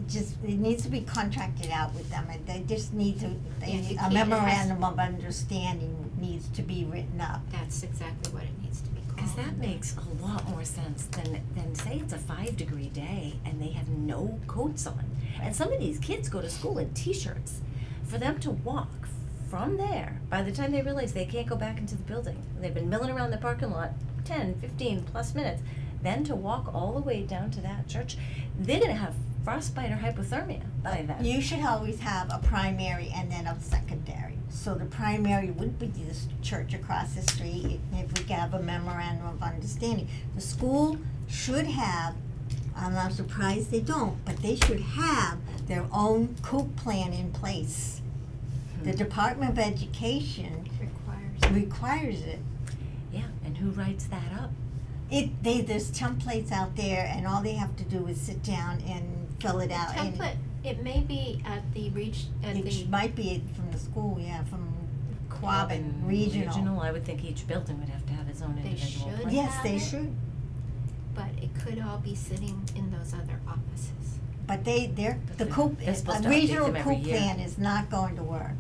It needs to be contracted out with them, and they just need to, Yeah, you a can't- memorandum of understanding needs to be written up. That's exactly what it needs to be called. Cause that makes a lot more sense than say it's a 5-degree day and they have no coats on. And some of these kids go to school in t-shirts. For them to walk from there, by the time they realize they can't go back into the building, they've been milling around the parking lot 10, 15 plus minutes, then to walk all the way down to that church, they're gonna have frostbite or hypothermia by then. You should always have a primary and then a secondary. So the primary would be this church across the street, if we have a memorandum of understanding. The school should have, I'm not surprised they don't, but they should have their own COOP plan in place. The Department of Education requires it. Yeah, and who writes that up? There's templates out there, and all they have to do is sit down and fill it out. And Template, it may be at the it might be from the school, yeah, from Quabbin Regional. I would think each building would have to have its own They individual should. plan. Yes, have they it. should, but it could all be sitting in those other offices. but But the they're- COOP, they're supposed to a update regional them every COOP year. plan is not going to work.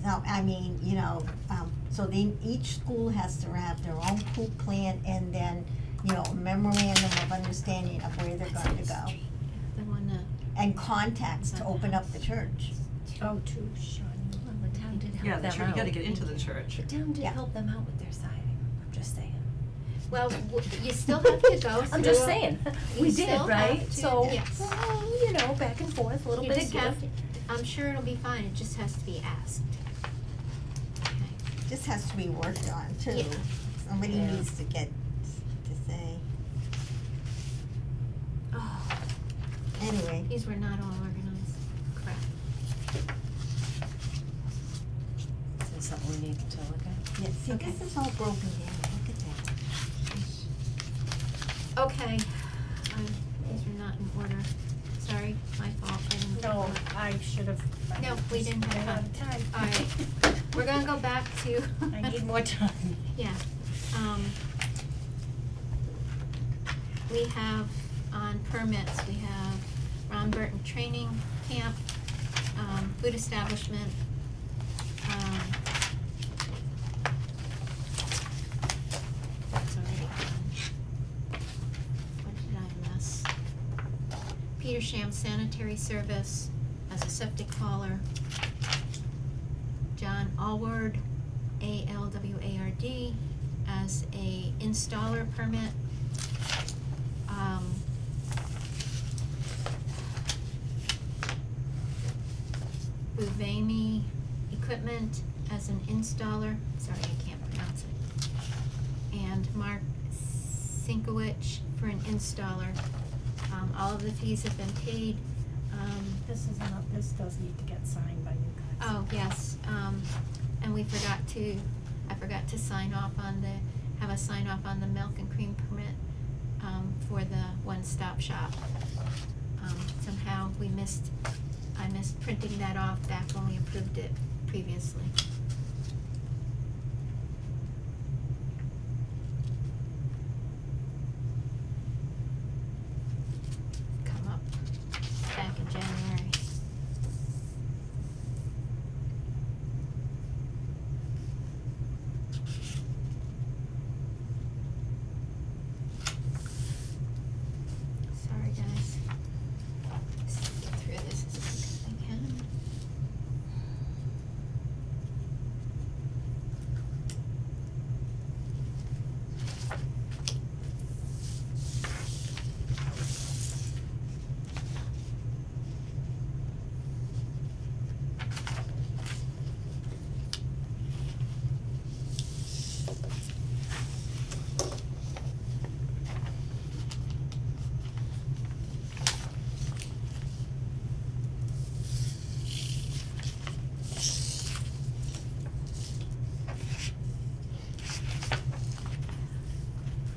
No, I mean, so each school has to have their own COOP plan and then, a memorandum of understanding of where they're going to go. The one And contacts to open up the church. Oh, to Shawnee. Well, the town did help Yeah, them the church, out. you gotta get into the church. The town did Yeah. help them out with their siding, I'm just saying. well, you still have to go through. I'm just saying, we You did, still right? have to- So, yes. well, back and forth, a little You bit just of have, gift. I'm sure it'll be fine, it just has to be asked. Okay. Just has to be worked on too. Yeah. Somebody Yeah. needs to say, Oh, anyway. these were not all organized, crap. Is this something we need to look at? Yeah, see, Okay. this is all broken down, look at that. Okay, these are not in order, sorry, my fault, I didn't. No, I should have. No, we didn't have ran out of time. Alright. We're gonna go back to. I need more time. Yeah, we have on permits, we have Ron Burton Training Camp, food establishment, that's already done. What did I miss? Petersham Sanitary Service as a septic hauler. John Alward, ALWARD, as a installer permit. Buvami Equipment as an installer, sorry, I can't pronounce it. And Mark Sinkowicz for an installer. All of the fees have been paid. This does need to get signed by you guys. Oh, yes, and I forgot to sign off on have a sign off on the milk and cream permit, for the one-stop shop. Somehow I missed printing that off back when we approved it previously. Come up back in January. Sorry, guys. Just get through this as quick as I can.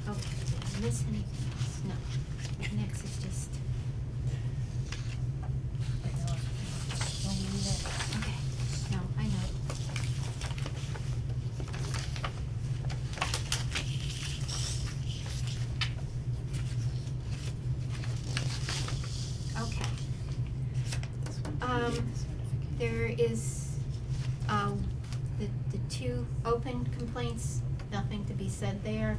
Okay, did I miss anything else? No. Next is just, okay, no, I know. Okay. There is, the two open complaints, nothing to be said there,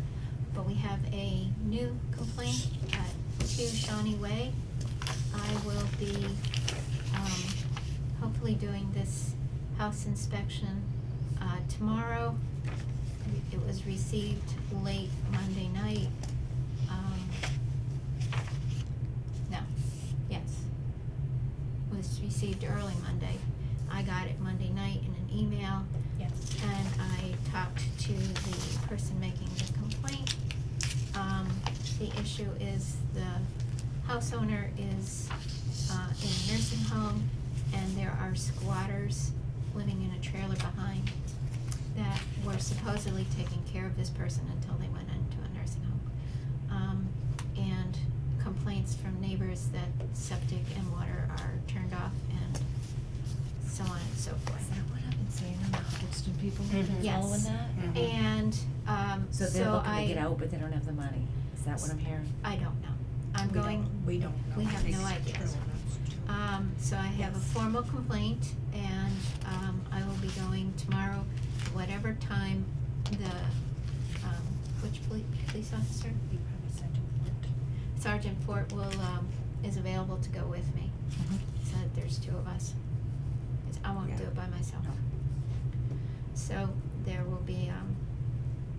but we have a new complaint at 2 Shawnee Way. I will be, hopefully doing this house inspection, tomorrow. It was received late Monday night, no, yes. It was received early Monday. I got it Monday night in an email. Yes. And I talked to the person making the complaint. The issue is the house owner is, in a nursing home, and there are squatters living in a trailer behind that were supposedly taking care of this person until they went into a nursing home. And complaints from neighbors that septic and water are turned off and so on and so forth. Is that what I've been saying on the Hubbardston people? Mhm. Yes. Following that? And, So they're looking to get out, but they don't have the money. Is that what I'm hearing? I don't know. I'm We going, don't- We don't know. we have no idea. True. So I have a Yes. formal complaint, and, I will be going tomorrow, whatever time the, which police officer? You probably sent it. Sergeant Fort will, is available to go with me, so that there's 2 of us. I won't do Yeah. it by myself. So there will be,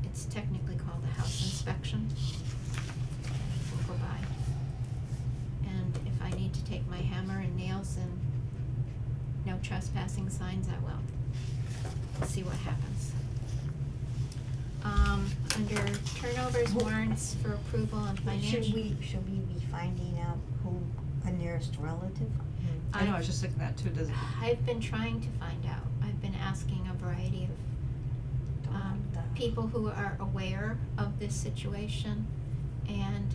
it's technically called a house inspection. We'll go by. And if I need to take my hammer and nails and no trespassing signs, I will. We'll see what happens. Under turnovers, warrants for approval and financial. Should we be finding out who a nearest relative? I know, I was just thinking that too, does it? I've been trying to find out. I've been asking a variety of people who are aware of this situation, and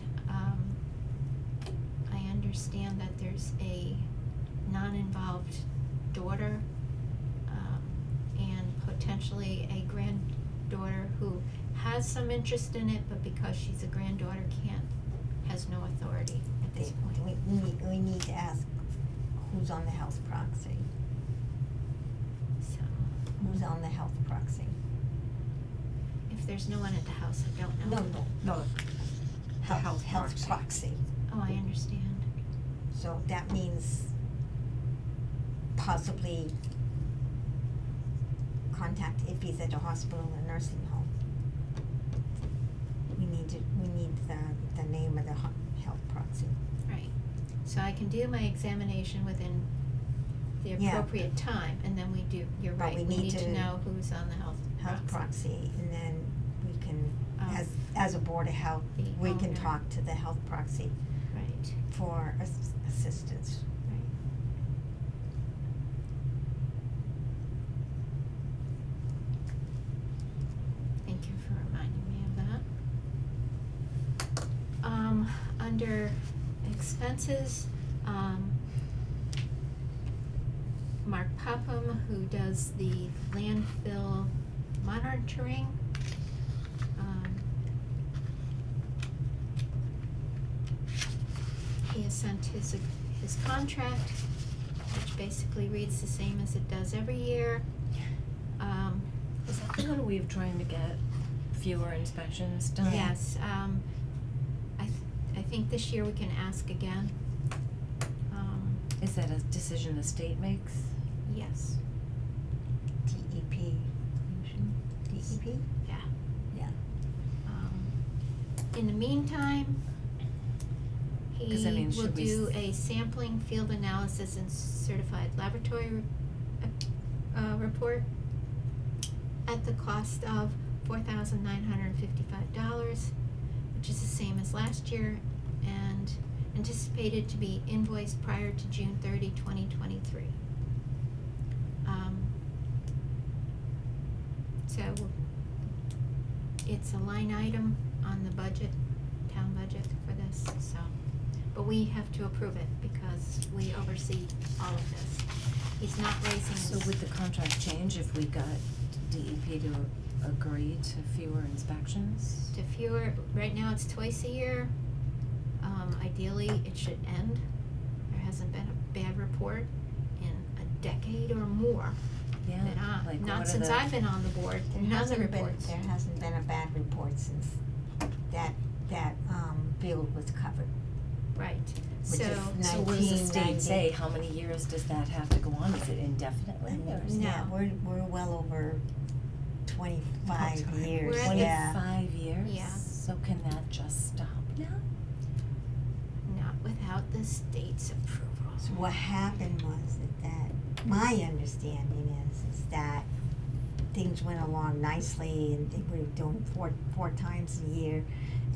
I understand that there's a non-involved daughter, and potentially a granddaughter who has some interest in it, but because she's a granddaughter has no authority at this point. We need to ask who's on the health proxy. So, Who's on the health proxy? if there's no one at the house, I don't know. No, health Health proxy. Oh, I understand. So that means possibly contact if he's at a hospital or nursing home. We need the name of the health proxy. Right, so I can do my examination within the Yeah. appropriate time, and then you're But right, we we need need to to- know who's on the health Health proxy, and then we can as a Board of Health, The we can owner. talk to the health proxy Right, for assistance. right. Thank you for reminding me of that. Under expenses, Mark Popham, who does the landfill monitoring, he has sent his contract, which basically reads the same as it does every year. Is that the one we've trying to get fewer inspections done? Yes, I think this year we can ask again. Is that a decision the state makes? Yes, DEP. DEP? yeah. Yeah. In the meantime, 'Cause, I he mean, will should we do a sampling field analysis and certified laboratory report at the cost of $4,955, which is the same as last year, and anticipated to be invoiced prior to June 30, 2023. So it's a line item on the budget, town budget for this, so, but we have to approve it because we oversee all of this. He's not raising his. So would the contract change if we got DEP to agree to fewer inspections? To fewer, right now it's twice a year. Ideally, it should end. There hasn't been a bad report in a decade or more. Yeah, like Not what are since the- I've been on the board, none of the reports. There hasn't been a bad report since that field was covered. Right, Which so. is So what does the state 1990. say? How many years does that have to go on? Is it indefinitely or is it? Yeah, No. we're well over 25 Oh, years, We're at the- yeah. 25 years? Yeah. So can that just stop now? Not without the state's approval. So what happened was that my understanding is that things went along nicely and they were doing four times a year,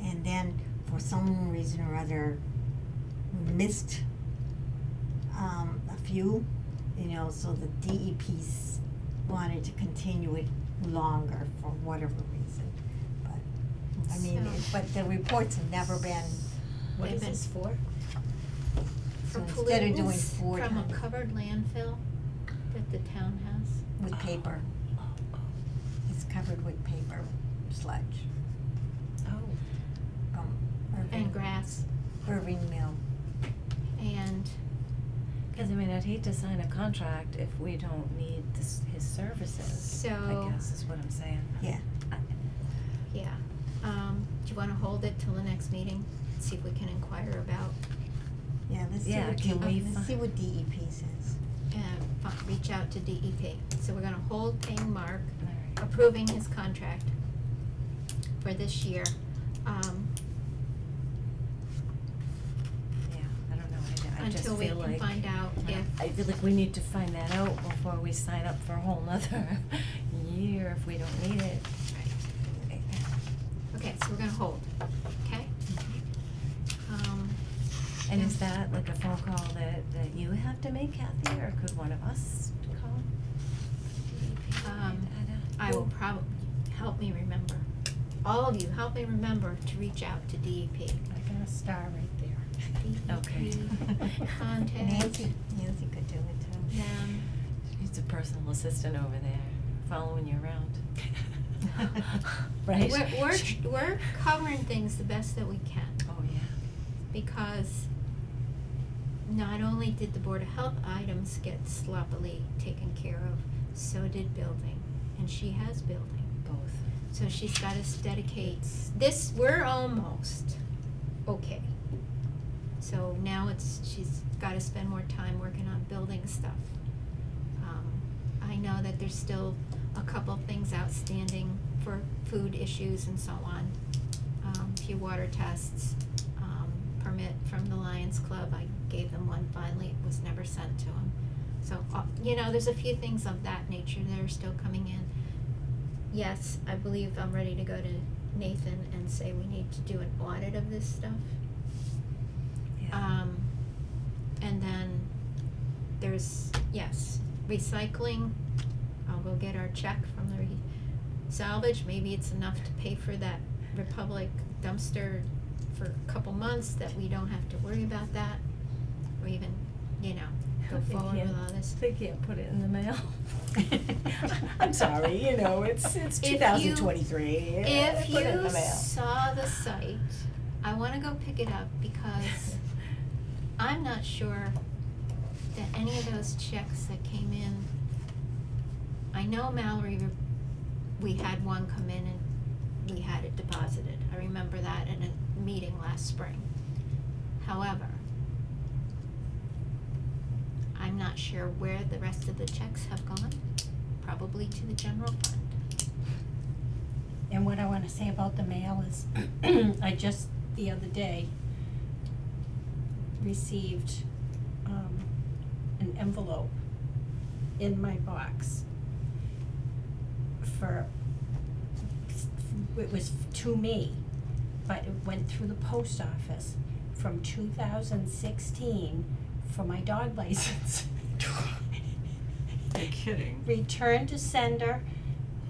and then for some reason or other we missed a few, so the DEP's wanted to continue it longer for whatever reason. But I mean, So- but the reports have never been. What They've is been- this for? For So instead of doing pollutants 4 from a times covered landfill that the town has. with paper. It's covered with paper sludge Oh, from And grass, Irving Mill. and, Cause I mean, I'd hate to sign a contract if we don't need his services, So- I guess is what I'm saying. Yeah. yeah. Do you wanna hold it till the next meeting? See if we can inquire about, Yeah, let's see Yeah, what can we let's fi- see what DEP says. reach out to DEP. So we're gonna hold paying Mark, Alright. approving his contract for this year. Yeah, I don't know, I just Until we feel can like. find out if, I feel like we need to find that out before we sign up for a whole nother year if we don't need it. okay, so we're gonna hold, okay? And is that like a phone call that you have to make, Kathy, or could one of us call? I will probably, help me remember. All of you, help me remember to reach out to DEP. I got a star right there. Okay. Contact Nancy could do it too. them. Needs a personal assistant over there, following you around. Right? We're covering things the best that we can, Oh, yeah. because not only did the Board of Health items get sloppily taken care of, so did building, and she has building. Both. So she's gotta dedicate, this, we're almost okay. So now she's gotta spend more time working on building stuff. I know that there's still a couple things outstanding for food issues and so on. Few water tests, permit from the Lions Club, I gave them one finally, it was never sent to them. So, there's a few things of that nature that are still coming in. Yes, I believe I'm ready to go to Nathan and say we need to do an audit of this stuff. Yeah. And then there's, yes, recycling, I'll go get our check from the salvage, maybe it's enough to pay for that Republic dumpster for a couple months that we don't have to worry about that, or even, you know, go They forward can't- with all this. They can't put it in the mail. I'm sorry, you know, it's you- 2023. If Put it in you the mail. saw the site, I wanna go pick it up because I'm not sure that any of those checks that came in, I know Mallory, we had one come in and we had it deposited. I remember that in a meeting last spring. However, I'm not sure where the rest of the checks have gone, probably to the general fund. And what I wanna say about the mail is, I just, the other day, received, an envelope in my box for, it was to me, but it went through the post office from 2016 for my dog license. You're kidding. Return to sender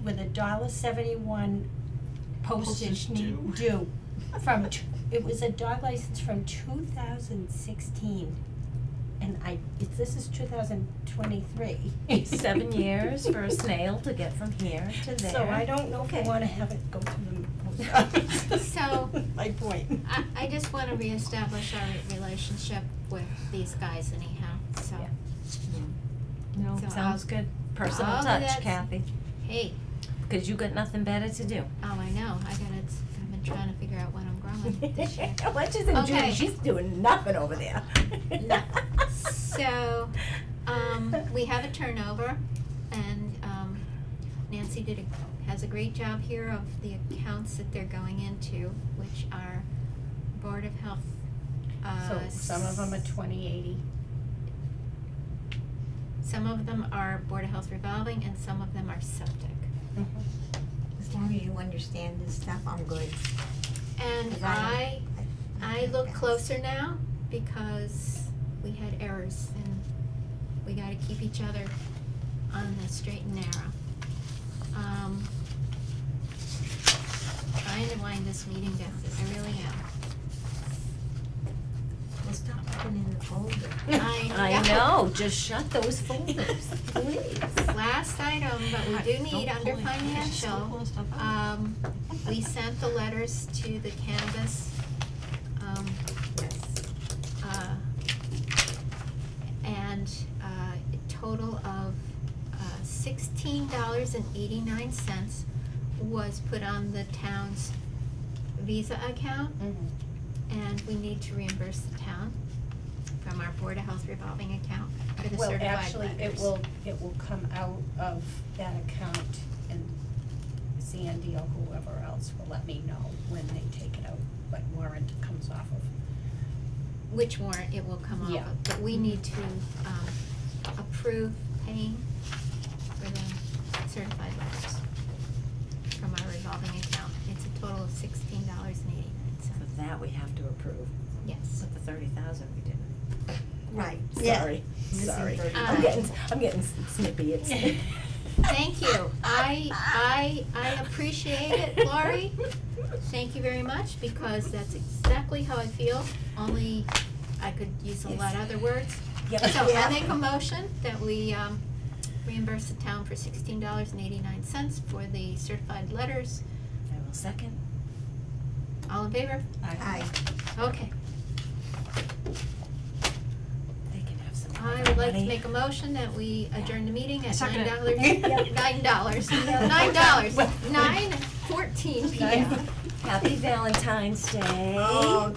with $1.71 postage Postage due. From, it was a dog license from 2016, and this is 2023. 7 years for a snail to get from here to there. So I don't know if I Okay. wanna have it go to the post office. So- My point. I just wanna reestablish our relationship with these guys anyhow, so. Yeah. No, So sounds good. Personal I'll do touch, that. Kathy, Hey, cause you got nothing better to do. oh, I know, I've been trying to figure out what I'm growing this year. What you think, Okay. Judy? She's doing nothing over there. So, we have a turnover, and, Nancy has a great job here of the accounts that they're going into, which are Board of Health, So some of them are 2080. Some of them are Board of Health revolving, and some of them are septic. As long as you understand this stuff, I'm good. And 'Cause I can't look balance. closer now because we had errors and we gotta keep each other on the straight and narrow. Trying to wind this meeting down, I really am. Well, stop looking in the folder. I I know. know, just shut those folders, please. Last item, but we do need Don't under pull it. Just financial, pull stuff out. we sent the letters to the cannabis, Yes. and a total of $16.89 was put on the town's Visa account, and we need to reimburse the town from our Board of Health revolving account for the Well, certified actually, letters. it will come out of that account, and Sandy or whoever else will let me know when they take it out, what warrant it comes off of. Which warrant it will come off Yeah. of, but we need to, approve paying for the certified letters from our revolving account. It's a total of $16.89. So that we have to approve, Yes. but the 30,000 we didn't. Right. Sorry, Missing sorry. 30,000. I'm getting snippy, it's. Thank you. I appreciate it, Lori. Thank you very much, because that's exactly how I feel, only I could use a lot of other words. Yep. So I make a motion that we reimburse the town for $16.89 for the certified letters. I will second. All in favor? Aye. Okay. They can have some I would like to money. make a motion that we adjourn the meeting at Second it. $9. $9. 9:14 p.m. Happy Valentine's Day. Oh,